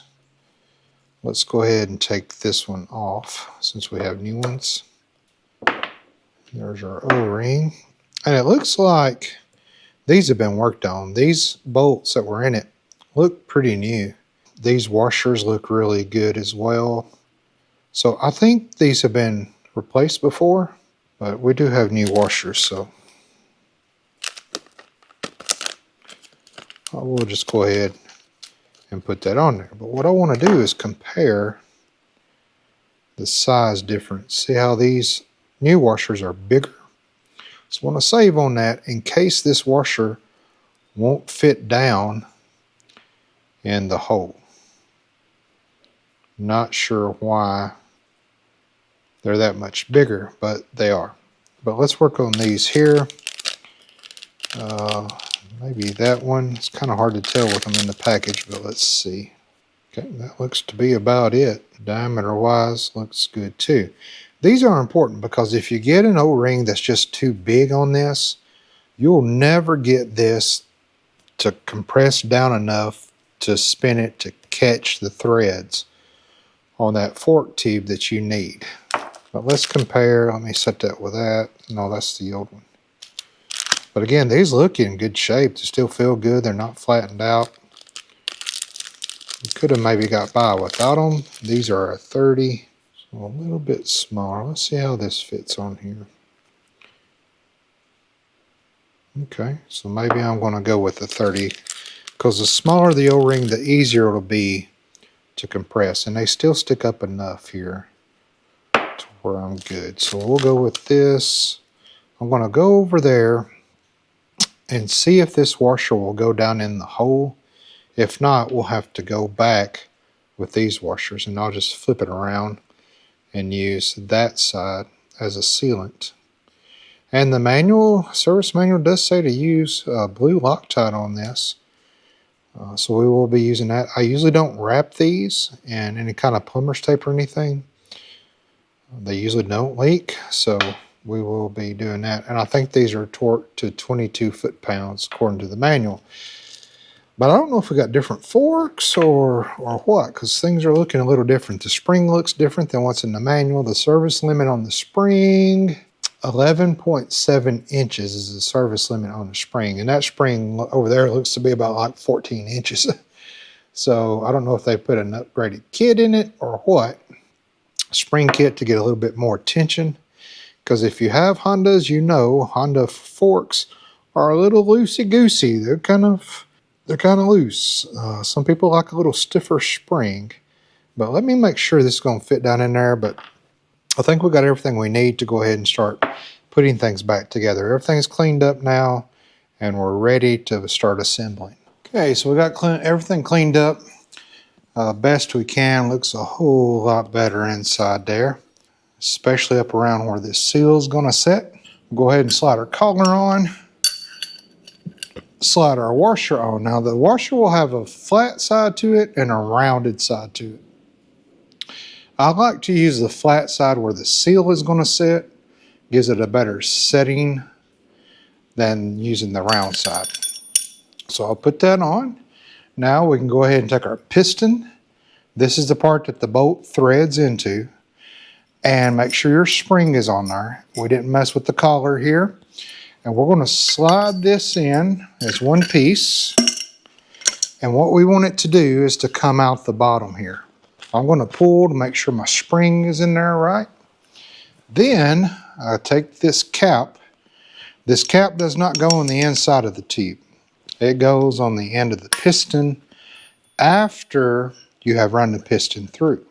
let's go ahead and take this one off since we have new ones. There's our O-ring. And it looks like these have been worked on. These bolts that were in it look pretty new. These washers look really good as well. So I think these have been replaced before, but we do have new washers, so we'll just go ahead and put that on there. But what I want to do is compare the size difference. See how these new washers are bigger? So I want to save on that in case this washer won't fit down in the hole. Not sure why they're that much bigger, but they are. But let's work on these here. Maybe that one. It's kind of hard to tell with them in the package, but let's see. Okay, that looks to be about it. Diameter-wise, looks good too. These are important because if you get an O-ring that's just too big on this, you'll never get this to compress down enough to spin it to catch the threads on that fork tube that you need. But let's compare. Let me set that with that. No, that's the old one. But again, these look in good shape. They still feel good. They're not flattened out. You could have maybe got by without them. These are a 30. So a little bit smaller. Let's see how this fits on here. Okay, so maybe I'm going to go with the 30 because the smaller the O-ring, the easier it'll be to compress. And they still stick up enough here to where I'm good. So we'll go with this. I'm going to go over there and see if this washer will go down in the hole. If not, we'll have to go back with these washers, and I'll just flip it around and use that side as a sealant. And the service manual does say to use blue Loctite on this. So we will be using that. I usually don't wrap these in any kind of plumber's tape or anything. They usually don't leak, so we will be doing that. And I think these are torqued to 22 foot-pounds according to the manual. But I don't know if we got different forks or what, because things are looking a little different. The spring looks different than what's in the manual. The service limit on the spring, 11.7 inches is the service limit on the spring. And that spring over there looks to be about like 14 inches. So I don't know if they put an upgraded kit in it or what. Spring kit to get a little bit more tension. Because if you have Hondas, you know Honda forks are a little loosey-goosey. They're kind of loose. Some people like a little stiffer spring. But let me make sure this is going to fit down in there. But I think we got everything we need to go ahead and start putting things back together. Everything's cleaned up now, and we're ready to start assembling. Okay, so we got everything cleaned up best we can. Looks a whole lot better inside there, especially up around where this seal is going to sit. We'll go ahead and slide our collar on, slide our washer on. Now the washer will have a flat side to it and a rounded side to it. I like to use the flat side where the seal is going to sit. Gives it a better setting than using the round side. So I'll put that on. Now we can go ahead and take our piston. This is the part that the bolt threads into. And make sure your spring is on there. We didn't mess with the collar here. And we're going to slide this in as one piece. And what we want it to do is to come out the bottom here. I'm going to pull to make sure my spring is in there right. Then I take this cap. This cap does not go on the inside of the tube. It goes on the end of the piston after you have run the piston through.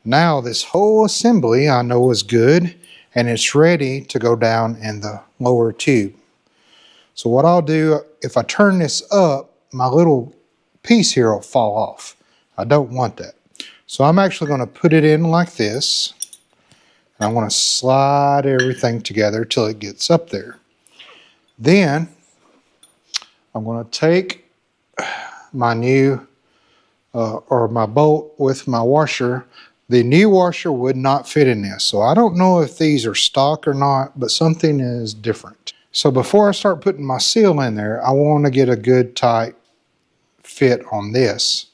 Now this whole assembly I know is good and it's ready to go down in the lower tube. So what I'll do, if I turn this up, my little piece here will fall off. I don't want that. So I'm actually going to put it in like this. And I'm going to slide everything together till it gets up there. Then I'm going to take my new my bolt with my washer. The new washer would not fit in this. So I don't know if these are stock or not, but something is different. So before I start putting my seal in there, I want to get a good tight fit on this.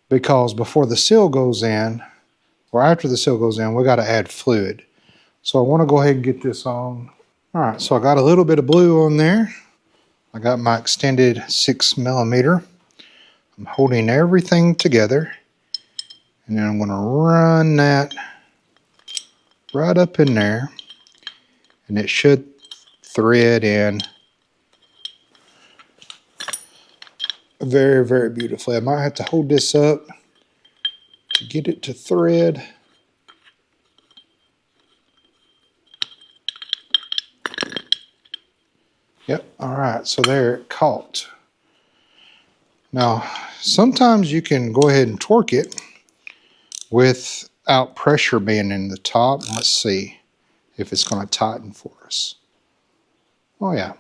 Because before the seal goes in, or after the seal goes in, we got to add fluid. So I want to go ahead and get this on. All right, so I got a little bit of blue on there. I got my extended 6mm. I'm holding everything together. And then I'm going to run that right up in there. And it should thread in very, very beautifully. I might have to hold this up to get it to thread. Yep, all right, so there it caught. Now, sometimes you can go ahead and torque it without pressure being in the top. Let's see if it's going to tighten for us. Oh yeah.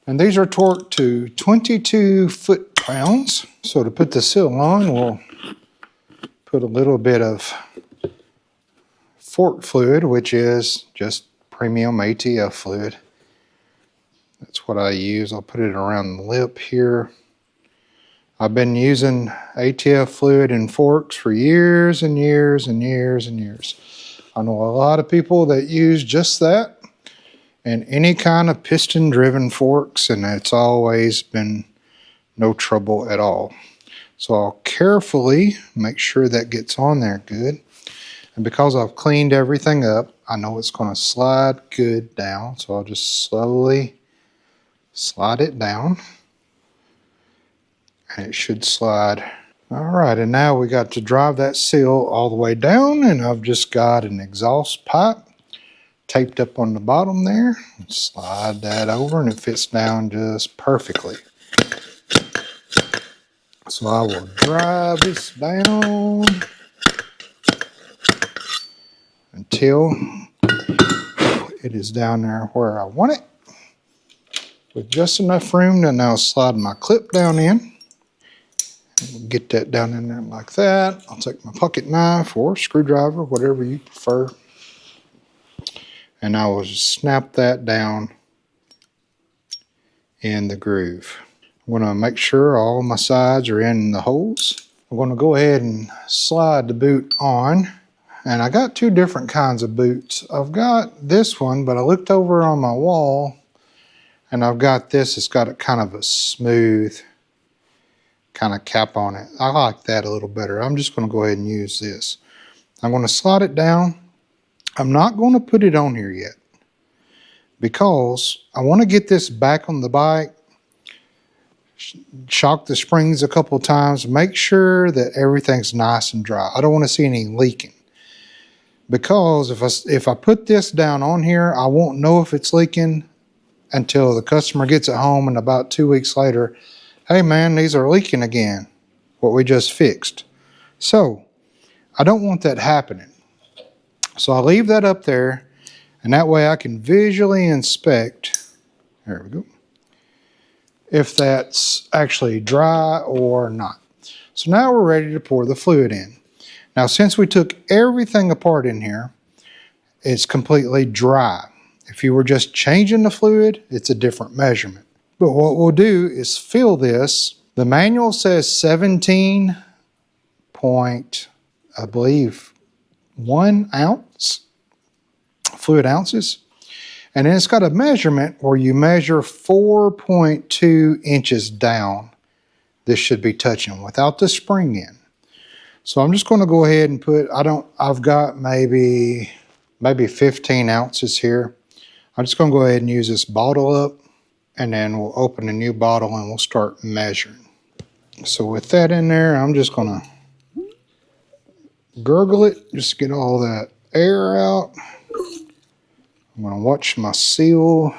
And these are torqued to 22 foot-pounds. So to put the seal on, we'll put a little bit of fork fluid, which is just premium ATF fluid. That's what I use. I'll put it around the lip here. I've been using ATF fluid in forks for years and years and years and years. I know a lot of people that use just that in any kind of piston-driven forks, and it's always been no trouble at all. So I'll carefully make sure that gets on there good. And because I've cleaned everything up, I know it's going to slide good down. So I'll just slowly slide it down. And it should slide. All right, and now we got to drive that seal all the way down, and I've just got an exhaust pipe taped up on the bottom there. Slide that over and it fits down just perfectly. So I will drive this down until It is down there where I want it, with just enough room to now slide my clip down in. Get that down in there like that. I'll take my pocket knife or screwdriver, whatever you prefer, and I will just snap that down in the groove. I'm going to make sure all my sides are in the holes. I'm going to go ahead and slide the boot on. And I got two different kinds of boots. I've got this one, but I looked over on my wall and I've got this. It's got a kind of a smooth kind of cap on it. I like that a little better. I'm just going to go ahead and use this. I'm going to slide it down. I'm not going to put it on here yet because I want to get this back on the bike, shock the springs a couple of times, make sure that everything's nice and dry. I don't want to see any leaking. Because if I put this down on here, I won't know if it's leaking until the customer gets it home and about 2 weeks later, hey man, these are leaking again, what we just fixed. So I don't want that happening. So I'll leave that up there, and that way I can visually inspect, there we go, if that's actually dry or not. So now we're ready to pour the fluid in. Now, since we took everything apart in here, it's completely dry. If you were just changing the fluid, it's a different measurement. But what we'll do is fill this. The manual says 17 point, I believe, 1 ounce, fluid ounces. And then it's got a measurement where you measure 4.2 inches down. This should be touching without the spring in. So I'm just going to go ahead and put, I've got maybe 15 ounces here. I'm just going to go ahead and use this bottle up, and then we'll open a new bottle and we'll start measuring. So with that in there, I'm just going to gurgle it, just get all that air out. I'm going to watch my seal,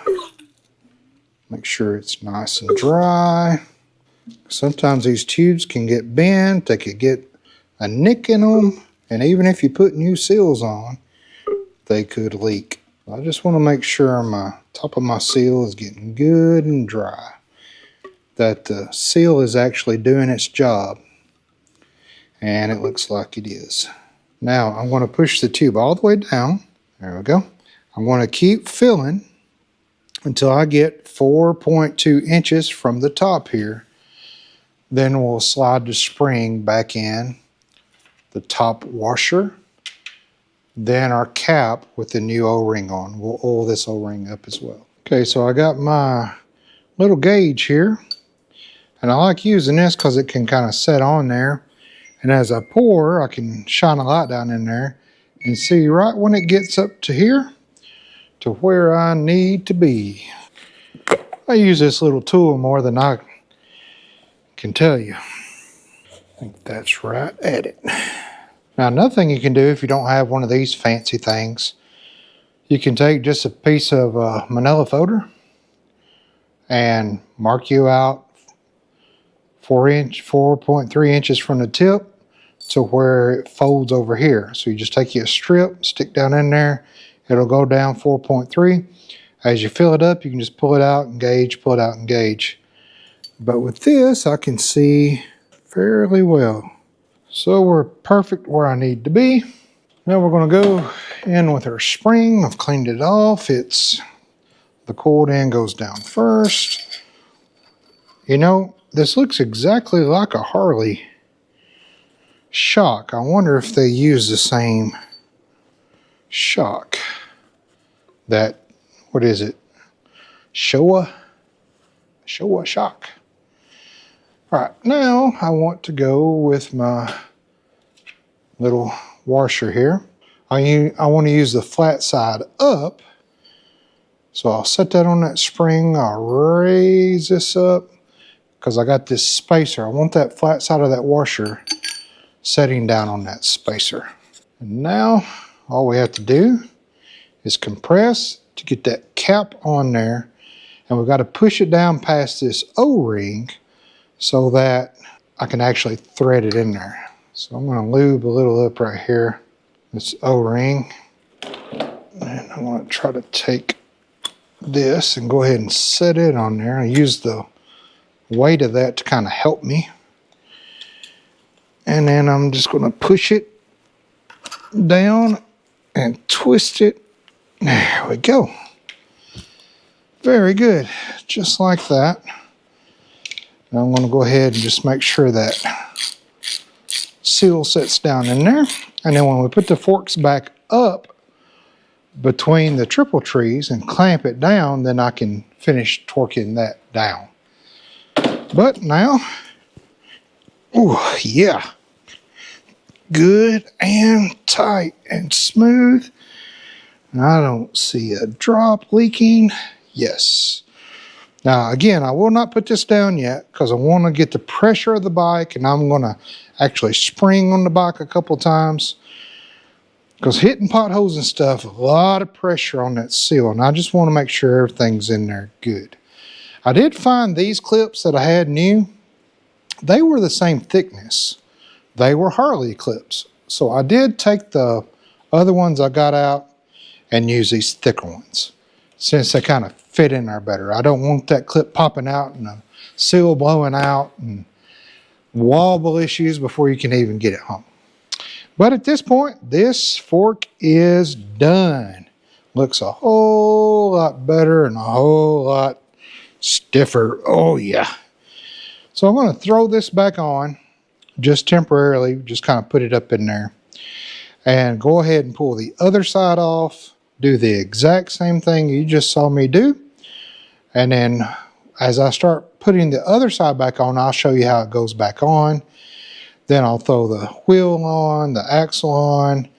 make sure it's nice and dry. Sometimes these tubes can get bent, they could get a nick in them, and even if you put new seals on, they could leak. I just want to make sure my top of my seal is getting good and dry, that the seal is actually doing its job, and it looks like it is. Now I'm going to push the tube all the way down. There we go. I'm going to keep filling until I get 4.2 inches from the top here. Then we'll slide the spring back in the top washer, then our cap with the new O-ring on. We'll oil this O-ring up as well. Okay, so I got my little gauge here, and I like using this because it can kind of set on there, and as I pour, I can shine a light down in there and see right when it gets up to here to where I need to be. I use this little tool more than I can tell you. I think that's right at it. Now, another thing you can do if you don't have one of these fancy things, you can take just a piece of manila folder and mark you out 4.3 inches from the tip to where it folds over here. So you just take your strip, stick down in there, it'll go down 4.3. As you fill it up, you can just pull it out and gauge, pull it out and gauge. But with this, I can see fairly well. So we're perfect where I need to be. Now we're going to go in with our spring. I've cleaned it off. The coiled end goes down first. You know, this looks exactly like a Harley shock. I wonder if they use the same shock. That, what is it? Showa shock. All right, now I want to go with my little washer here. I want to use the flat side up. So I'll set that on that spring. I'll raise this up because I got this spacer. I want that flat side of that washer setting down on that spacer. And now all we have to do is compress to get that cap on there. And we've got to push it down past this O-ring so that I can actually thread it in there. So I'm going to lube a little up right here, this O-ring. And I want to try to take this and go ahead and set it on there. I use the weight of that to kind of help me. And then I'm just going to push it down and twist it. There we go. Very good. Just like that. Now I'm going to go ahead and just make sure that seal sets down in there. And then when we put the forks back up between the triple trees and clamp it down, then I can finish torquing that down. But now, ooh, yeah. Good and tight and smooth. And I don't see a drop leaking. Yes. Now again, I will not put this down yet because I want to get the pressure of the bike, and I'm going to actually spring on the bike a couple times because hitting potholes and stuff, a lot of pressure on that seal, and I just want to make sure everything's in there good. I did find these clips that I had new. They were the same thickness. They were Harley clips. So I did take the other ones I got out and use these thicker ones since they kind of fit in there better. I don't want that clip popping out and the seal blowing out and wobble issues before you can even get it home. But at this point, this fork is done. Looks a whole lot better and a whole lot stiffer. Oh yeah. So I'm going to throw this back on just temporarily, just kind of put it up in there and go ahead and pull the other side off, do the exact same thing you just saw me do. And then as I start putting the other side back on, I'll show you how it goes back on. Then I'll throw the wheel on, the axle on,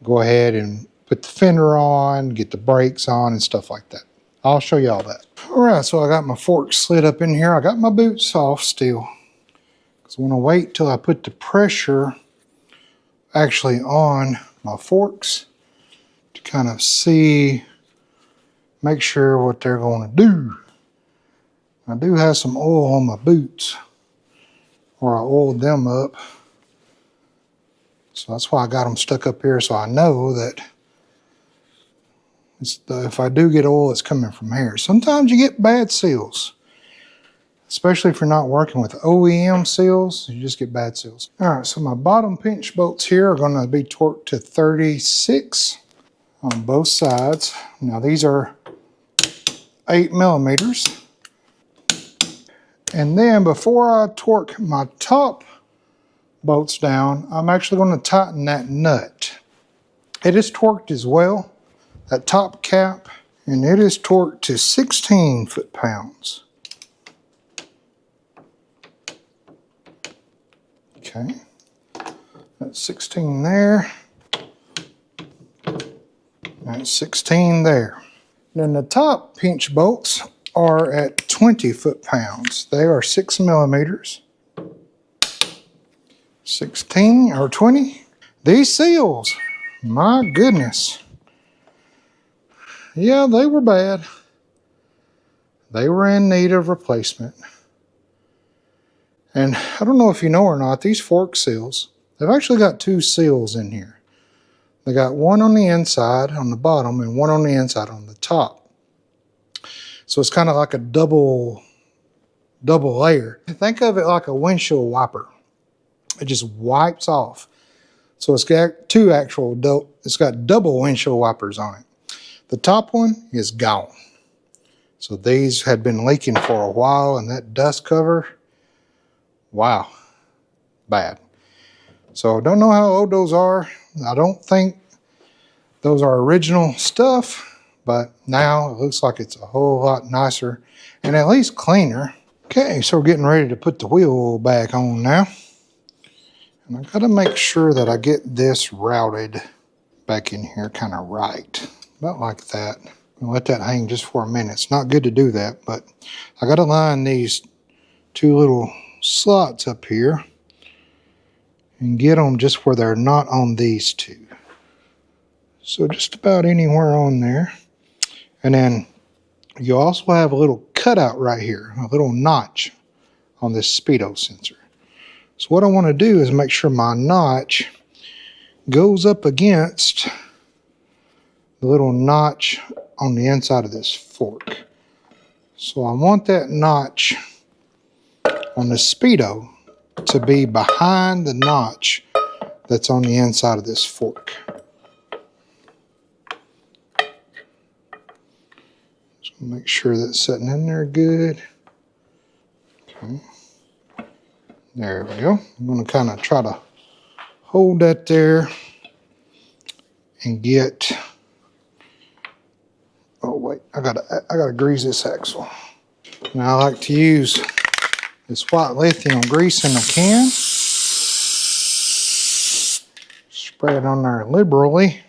go ahead and put the fender on, get the brakes on and stuff like that. I'll show you all that. All right, so I got my fork slid up in here. I got my boots off still, because I want to wait till I put the pressure actually on my forks to kind of see, make sure what they're going to do. I do have some oil on my boots, or I oiled them up. So that's why I got them stuck up here, so I know that if I do get oil, it's coming from here. Sometimes you get bad seals, especially if you're not working with OEM seals, you just get bad seals. All right, so my bottom pinch bolts here are going to be torqued to 36 on both sides. Now these are 8 millimeters. And then before I torque my top bolts down, I'm actually going to tighten that nut. It is torqued as well, that top cap, and it is torqued to 16 foot-pounds. Okay, that's 16 there, that's 16 there. Then the top pinch bolts are at 20 foot-pounds. They are 6 millimeters. 16 or 20. These seals, my goodness. Yeah, they were bad. They were in need of replacement. And I don't know if you know or not, these fork seals, they've actually got 2 seals in here. They got one on the inside on the bottom and one on the inside on the top. So it's kind of like a double layer. Think of it like a windshield wiper. It just wipes off. So it's got it's got double windshield wipers on it. The top one is gone. So these had been leaking for a while, and that dust cover, wow, bad. So I don't know how old those are. I don't think those are original stuff, but now it looks like it's a whole lot nicer and at least cleaner. Okay, so we're getting ready to put the wheel back on now. And I gotta make sure that I get this routed back in here kind of right. About like that. I'll let that hang just for a minute. It's not good to do that, but I gotta line these 2 little slots up here and get them just where they're not on these 2. So just about anywhere on there. And then you also have a little cutout right here, a little notch on this speedo sensor. So what I want to do is make sure my notch goes up against the little notch on the inside of this fork. So I want that notch on the Speedo to be behind the notch that's on the inside of this fork. So make sure that's sitting in there good. Okay. There we go. I'm going to kind of try to hold that there and get, oh wait, I gotta grease this axle. Now I like to use this white lithium grease in the can. Spray it on there liberally.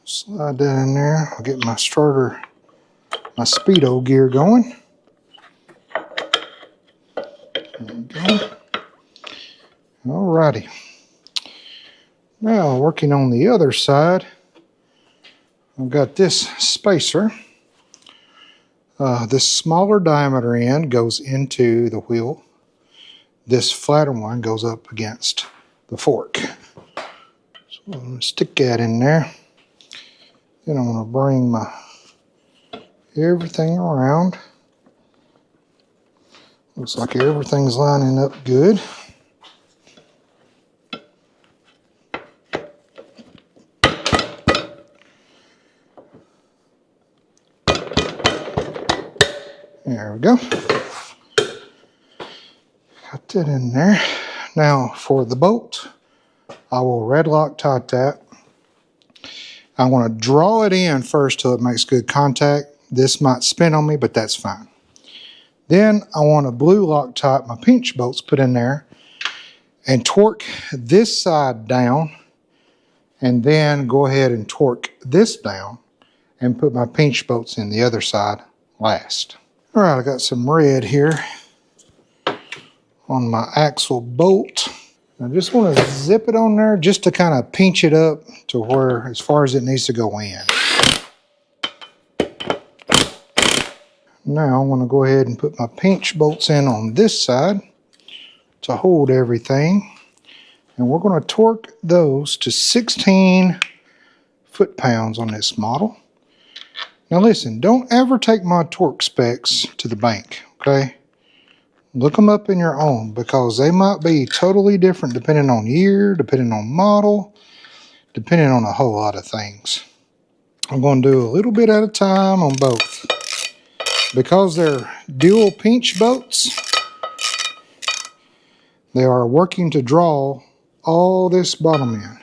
Slide that in there. I'll get my starter, my Speedo gear going. There we go. Alrighty. Now working on the other side, I've got this spacer. This smaller diameter end goes into the wheel. This flatter one goes up against the fork. So I'm going to stick that in there. Then I'm going to bring my everything around. Looks like everything's lining up good. There we go. Got that in there. Now for the bolt, I will red Loctite that. I want to draw it in first till it makes good contact. This might spin on me, but that's fine. Then I want to blue Loctite my pinch bolts put in there and torque this side down, and then go ahead and torque this down and put my pinch bolts in the other side last. All right, I got some red here on my axle bolt. I just want to zip it on there just to kind of pinch it up to where as far as it needs to go in. Now I'm going to go ahead and put my pinch bolts in on this side to hold everything. And we're going to torque those to 16 foot-pounds on this model. Now listen, don't ever take my torque specs to the bank, okay? Look them up in your own because they might be totally different depending on year, depending on model, depending on a whole lot of things. I'm going to do a little bit at a time on both. Because they're dual pinch bolts, they are working to draw all this bottom end.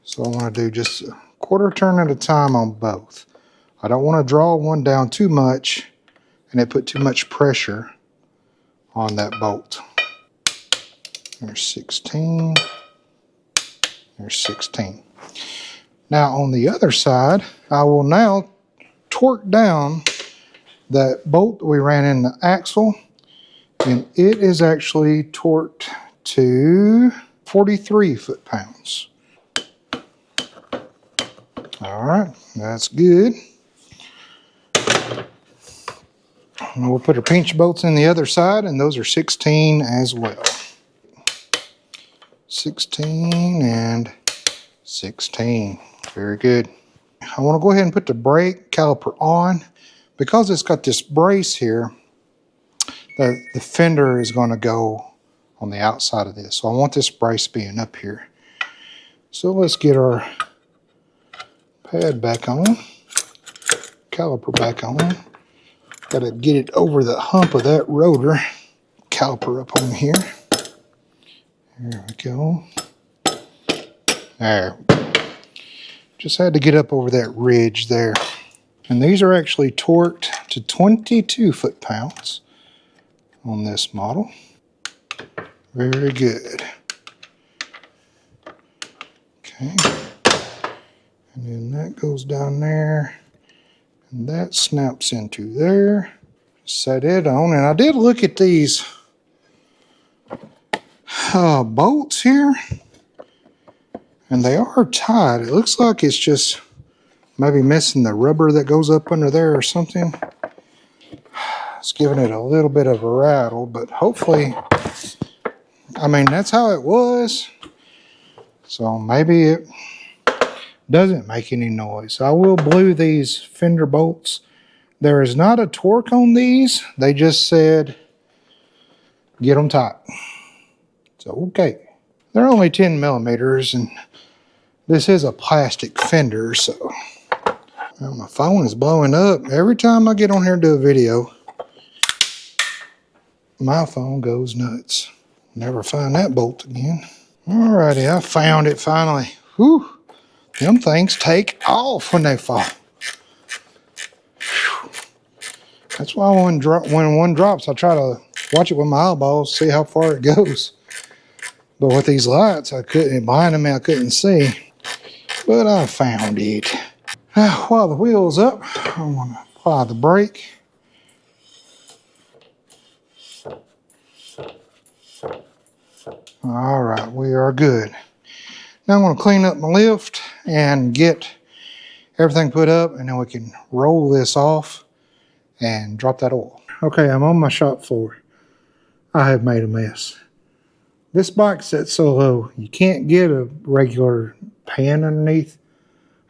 So I want to do just a quarter turn at a time on both. I don't want to draw one down too much and it put too much pressure on that bolt. There's 16. There's 16. Now on the other side, I will now torque down that bolt that we ran in the axle, and it is actually torqued to 43 foot-pounds. All right, that's good. And we'll put our pinch bolts in the other side, and those are 16 as well. 16 and 16. Very good. I want to go ahead and put the brake caliper on. Because it's got this brace here, the fender is going to go on the outside of this. So I want this brace being up here. So let's get our pad back on, caliper back on. Got to get it over the hump of that rotor. Caliper up on here. There we go. There. Just had to get up over that ridge there. And these are actually torqued to 22 foot-pounds on this model. Very good. Okay. And then that goes down there. And that snaps into there. Set it on. And I did look at these bolts here. And they are tight. It looks like it's just maybe missing the rubber that goes up under there or something. It's giving it a little bit of a rattle, but hopefully, I mean, that's how it was. So maybe doesn't make any noise. I will blue these fender bolts. There is not a torque on these. They just said get them tight. So okay. They're only 10 millimeters, and this is a plastic fender, so well, my phone is blowing up. Every time I get on here and do a video, my phone goes nuts. Never find that bolt again. Alrighty, I found it finally. Whew. Them things take off when they fall. Whew. That's why when one drops, I try to watch it with my eyeballs, see how far it goes. But with these lights, I couldn't, behind me, I couldn't see. But I found it. Now, while the wheel's up, I'm going to apply the brake. All right, we are good. Now I'm going to clean up my lift and get everything put up, and then we can roll this off and drop that oil. Okay, I'm on my shop floor. I have made a mess. This bike sits so low, you can't get a regular pan underneath.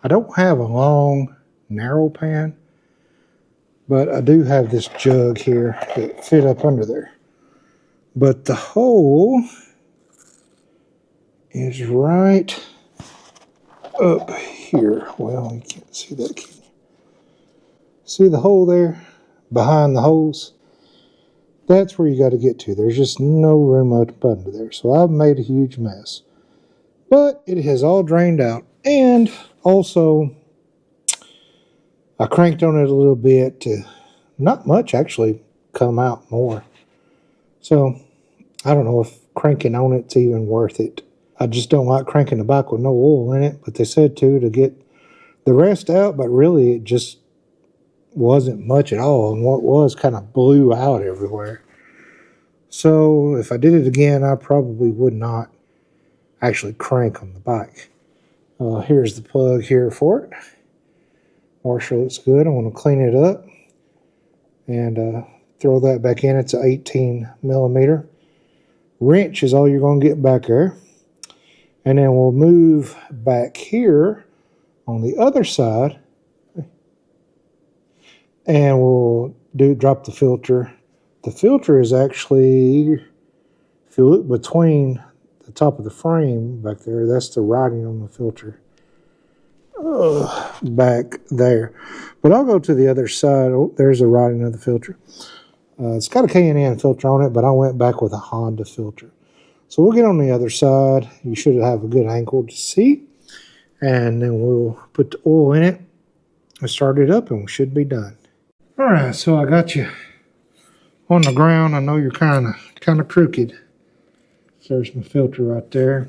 I don't have a long, narrow pan, but I do have this jug here that fit up under there. But the hole is right up here. Well, you can't see that, can you? See the hole there behind the hose? That's where you got to get to. There's just no room up under there. So I've made a huge mess. But it has all drained out. And also, I cranked on it a little bit to, not much actually, come out more. So I don't know if cranking on it's even worth it. I just don't like cranking the bike with no oil in it, but they said to get the rest out, but really it just wasn't much at all, and what was kind of blew out everywhere. So if I did it again, I probably would not actually crank on the bike. Here's the plug here for it. Washer looks good. I want to clean it up and throw that back in. It's an 18 millimeter. Wrench is all you're going to get back there. And then we'll move back here on the other side, and we'll drop the filter. The filter is actually, if you look between the top of the frame back there, that's the writing on the filter. Back there. But I'll go to the other side. Oh, there's the writing of the filter. It's got a K&N filter on it, but I went back with a Honda filter. So we'll get on the other side. You should have a good angle to see. And then we'll put the oil in it and start it up, and we should be done. All right, so I got you on the ground. I know you're kind of crooked. There's my filter right there.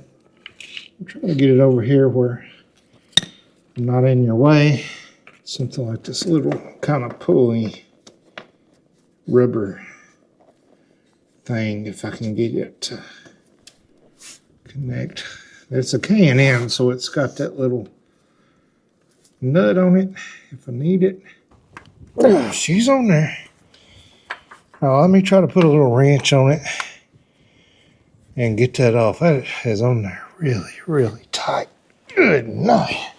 I'm trying to get it over here where I'm not in your way. Something like this little kind of pulley rubber thing, if I can get it to connect. It's a K&N, so it's got that little nut on it if I need it. Oh, she's on there. Now let me try to put a little wrench on it and get that off. That is on there really, really tight. Good night.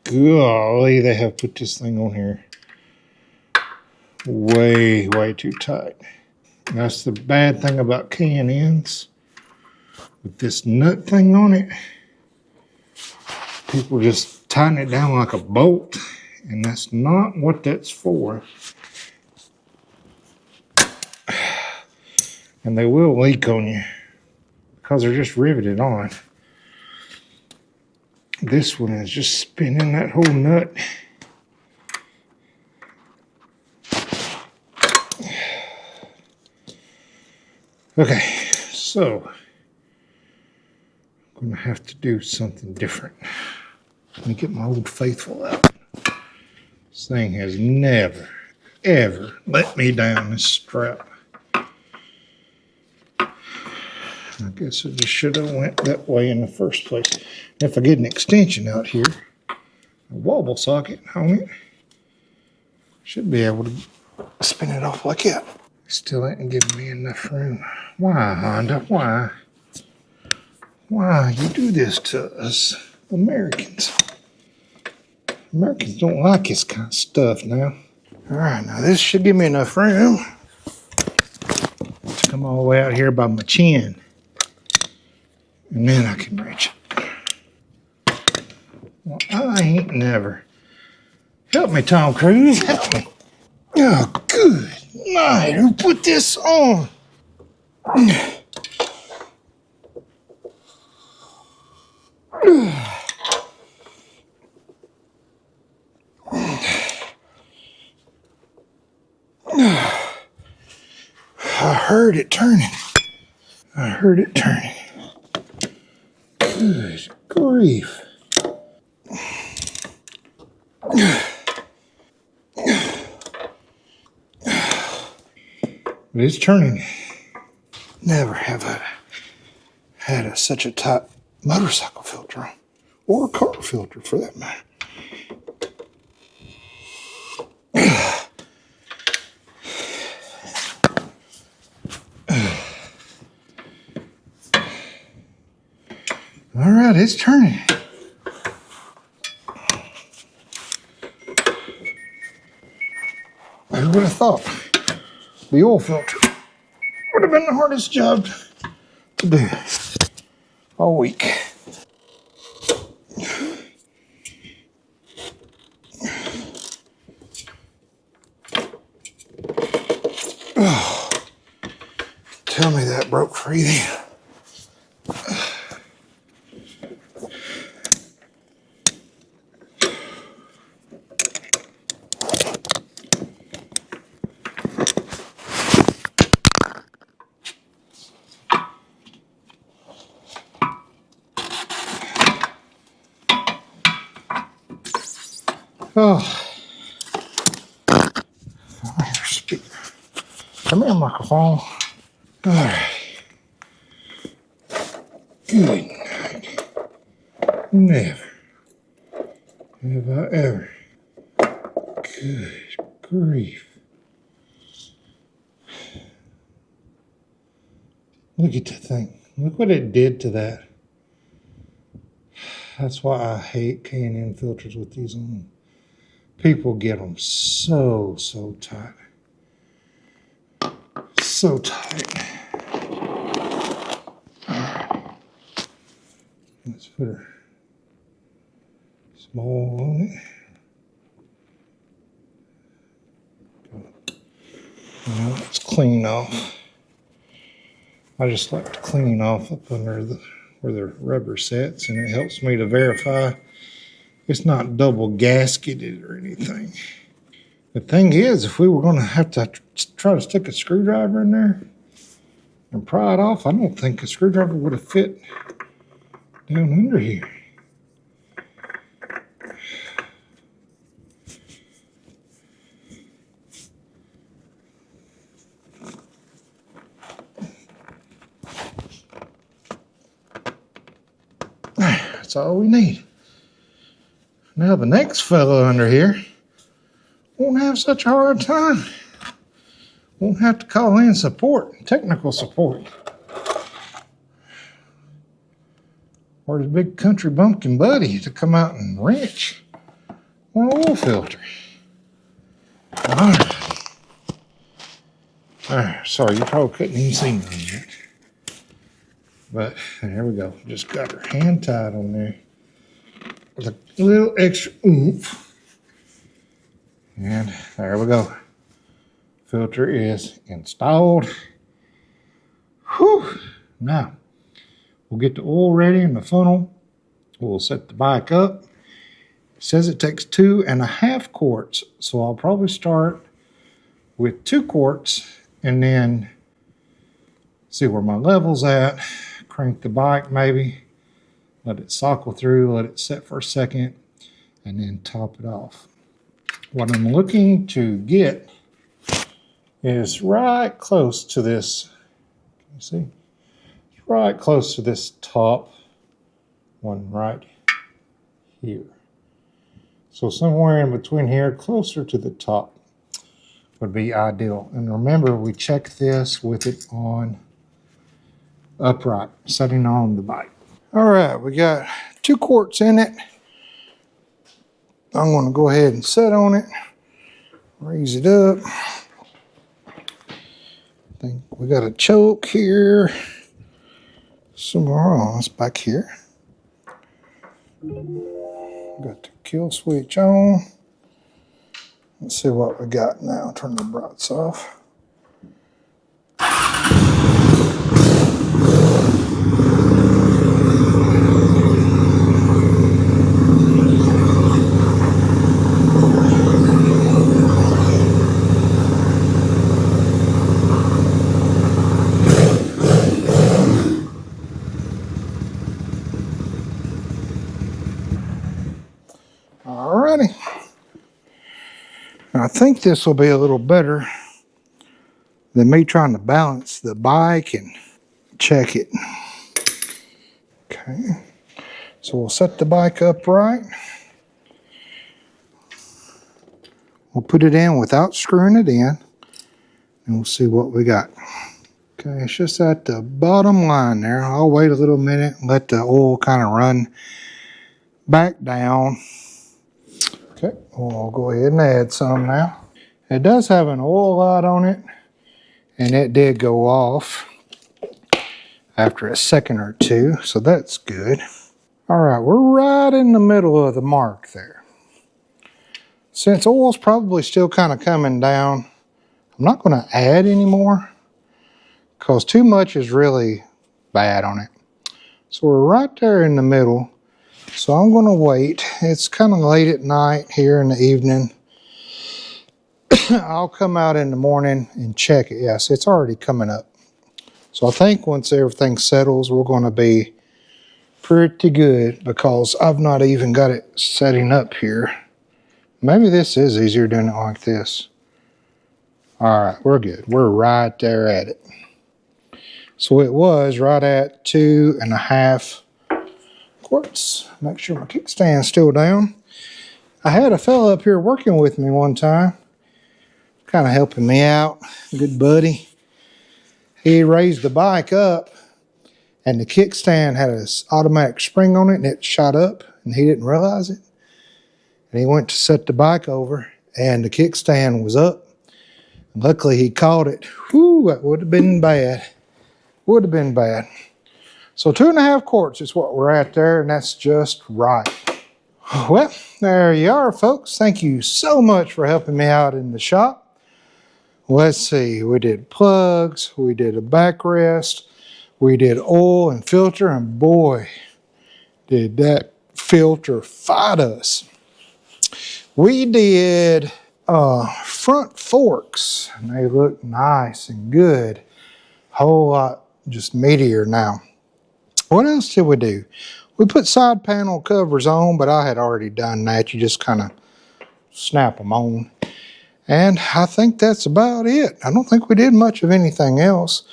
Golly, they have put this thing on here way, way too tight. And that's the bad thing about K&Ns. With this nut thing on it, people just tighten it down like a bolt, and that's not what that's for. And they will leak on you because they're just riveted on. This one is just spinning that whole nut. Okay, so I'm gonna have to do something different. Let me get my old faithful out. This thing has never, ever let me down, this strap. I guess I just should have went that way in the first place. If I get an extension out here, a wobble socket on it, should be able to spin it off like that. Still ain't giving me enough room. Why, Honda? Why? Why you do this to us? Americans. Americans don't like this kind of stuff now. All right, now this should give me enough room to come all the way out here by my chin. And then I can reach it. Well, I ain't never. Help me, Tom Cruise, help me. Oh, good night. Who put this on? I heard it turning. I heard it turning. Good grief. But it's turning. Never have I had such a tight motorcycle filter on, or a car filter for that matter. All right, it's turning. Who would have thought the oil filter would have been the hardest job to do all week. Oh, tell me that broke free then. Oh, come here, microphone. All right. Good night. Never have I ever. Good grief. Look at the thing. Look what it did to that. That's why I hate K&N filters with these on. People get them so tight. So tight. All right. Let's put a small on it. Now let's clean off. I just like to clean off up under where the rubber sets, and it helps me to verify it's not double gasketed or anything. The thing is, if we were going to have to try to stick a screwdriver in there and pry it off, I don't think a screwdriver would have fit down under here. That's all we need. Now the next fellow under here won't have such a hard time. Won't have to call in support, technical support. Or his big country bumpkin buddy to come out and wrench on an oil filter. All right, sorry, you probably couldn't even see me yet. But there we go. Just got her hand tied on there with a little extra oomph. And there we go. Filter is installed. Whew. Now, we'll get the oil ready in the funnel. We'll set the bike up. It says it takes 2.5 quarts. So I'll probably start with 2 quarts and then see where my level's at. Crank the bike maybe. Let it cycle through, let it set for a second, and then top it off. What I'm looking to get is right close to this. Can you see? It's right close to this top one right here. So somewhere in between here, closer to the top would be ideal. And remember, we check this with it on upright, setting on the bike. All right, we got 2 quarts in it. I'm going to go ahead and set on it, raise it up. I think we got a choke here. Somewhere else back here. Got the kill switch on. Let's see what we got now. Turn the brights off. Alrighty. I think this will be a little better than me trying to balance the bike and check it. Okay, so we'll set the bike upright. We'll put it in without screwing it in, and we'll see what we got. Okay, it's just at the bottom line there. I'll wait a little minute and let the oil kind of run back down. Okay, we'll go ahead and add some now. It does have an oil light on it, and it did go off after a second or two, so that's good. All right, we're right in the middle of the mark there. Since oil's probably still kind of coming down, I'm not going to add any more because too much is really bad on it. So we're right there in the middle. So I'm going to wait. It's kind of late at night here in the evening. I'll come out in the morning and check it. Yes, it's already coming up. So I think once everything settles, we're going to be pretty good because I've not even got it setting up here. Maybe this is easier doing it like this. All right, we're good. We're right there at it. So it was right at 2.5 quarts. Make sure my kickstand's still down. I had a fella up here working with me one time, kind of helping me out, good buddy. He raised the bike up and the kickstand had an automatic spring on it and it shot up and he didn't realize it. And he went to set the bike over and the kickstand was up. And luckily he caught it. Whew, that would have been bad. Would have been bad. So 2.5 quarts is what we're at there, and that's just right. Well, there you are, folks. Thank you so much for helping me out in the shop. Let's see, we did plugs, we did a backrest, we did oil and filter, and boy, did that filter fight us. We did front forks, and they look nice and good. Whole lot just meatier now. What else did we do? We put side panel covers on, but I had already done that. You just kind of snap them on. And I think that's about it. I don't think we did much of anything else.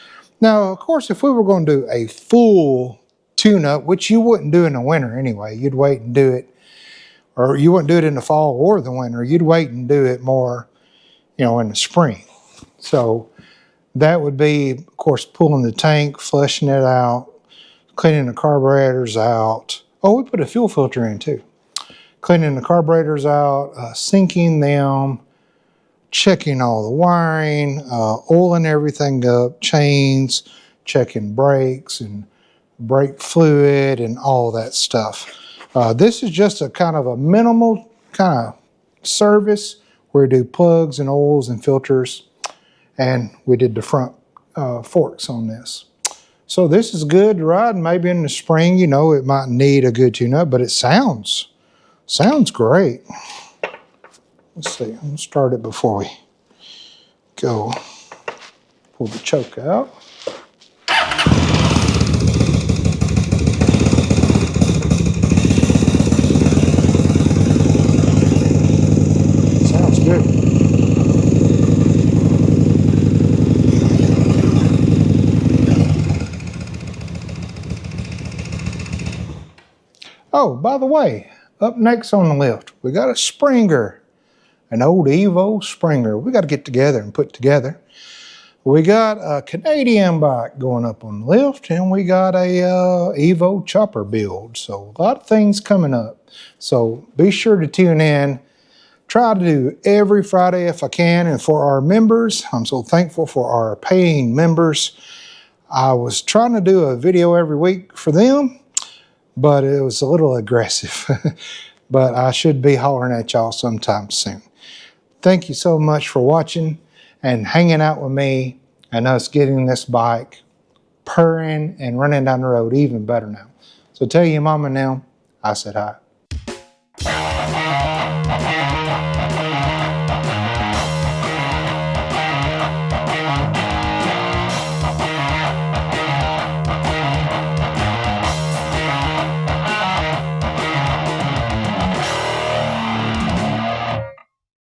Now, of course, if we were going to do a full tune-up, which you wouldn't do in the winter anyway, you'd wait and do it, or you wouldn't do it in the fall or the winter. You'd wait and do it more, in the spring. So that would be, of course, pulling the tank, flushing it out, cleaning the carburetors out. Oh, we put a fuel filter in too. Cleaning the carburetors out, sinking them, checking all the wiring, oiling everything up, chains, checking brakes and brake fluid and all that stuff. This is just a kind of a minimal kind of service where we do plugs and oils and filters, and we did the front forks on this. So this is good to ride. Maybe in the spring, it might need a good tune-up, but it sounds great. Let's see, I'm gonna start it before we go. Pull the choke out. Sounds good. Oh, by the way, up next on the list, we got a Springer, an old Evo Springer. We got to get together and put together. We got a Canadian bike going up on the lift, and we got a Evo chopper build. So a lot of things coming up. So be sure to tune in. Try to do every Friday if I can. And for our members, I'm so thankful for our paying members. I was trying to do a video every week for them, but it was a little aggressive. But I should be hollering at y'all sometime soon. Thank you so much for watching and hanging out with me and us getting this bike purring and running down the road even better now. So tell your mama now I said hi.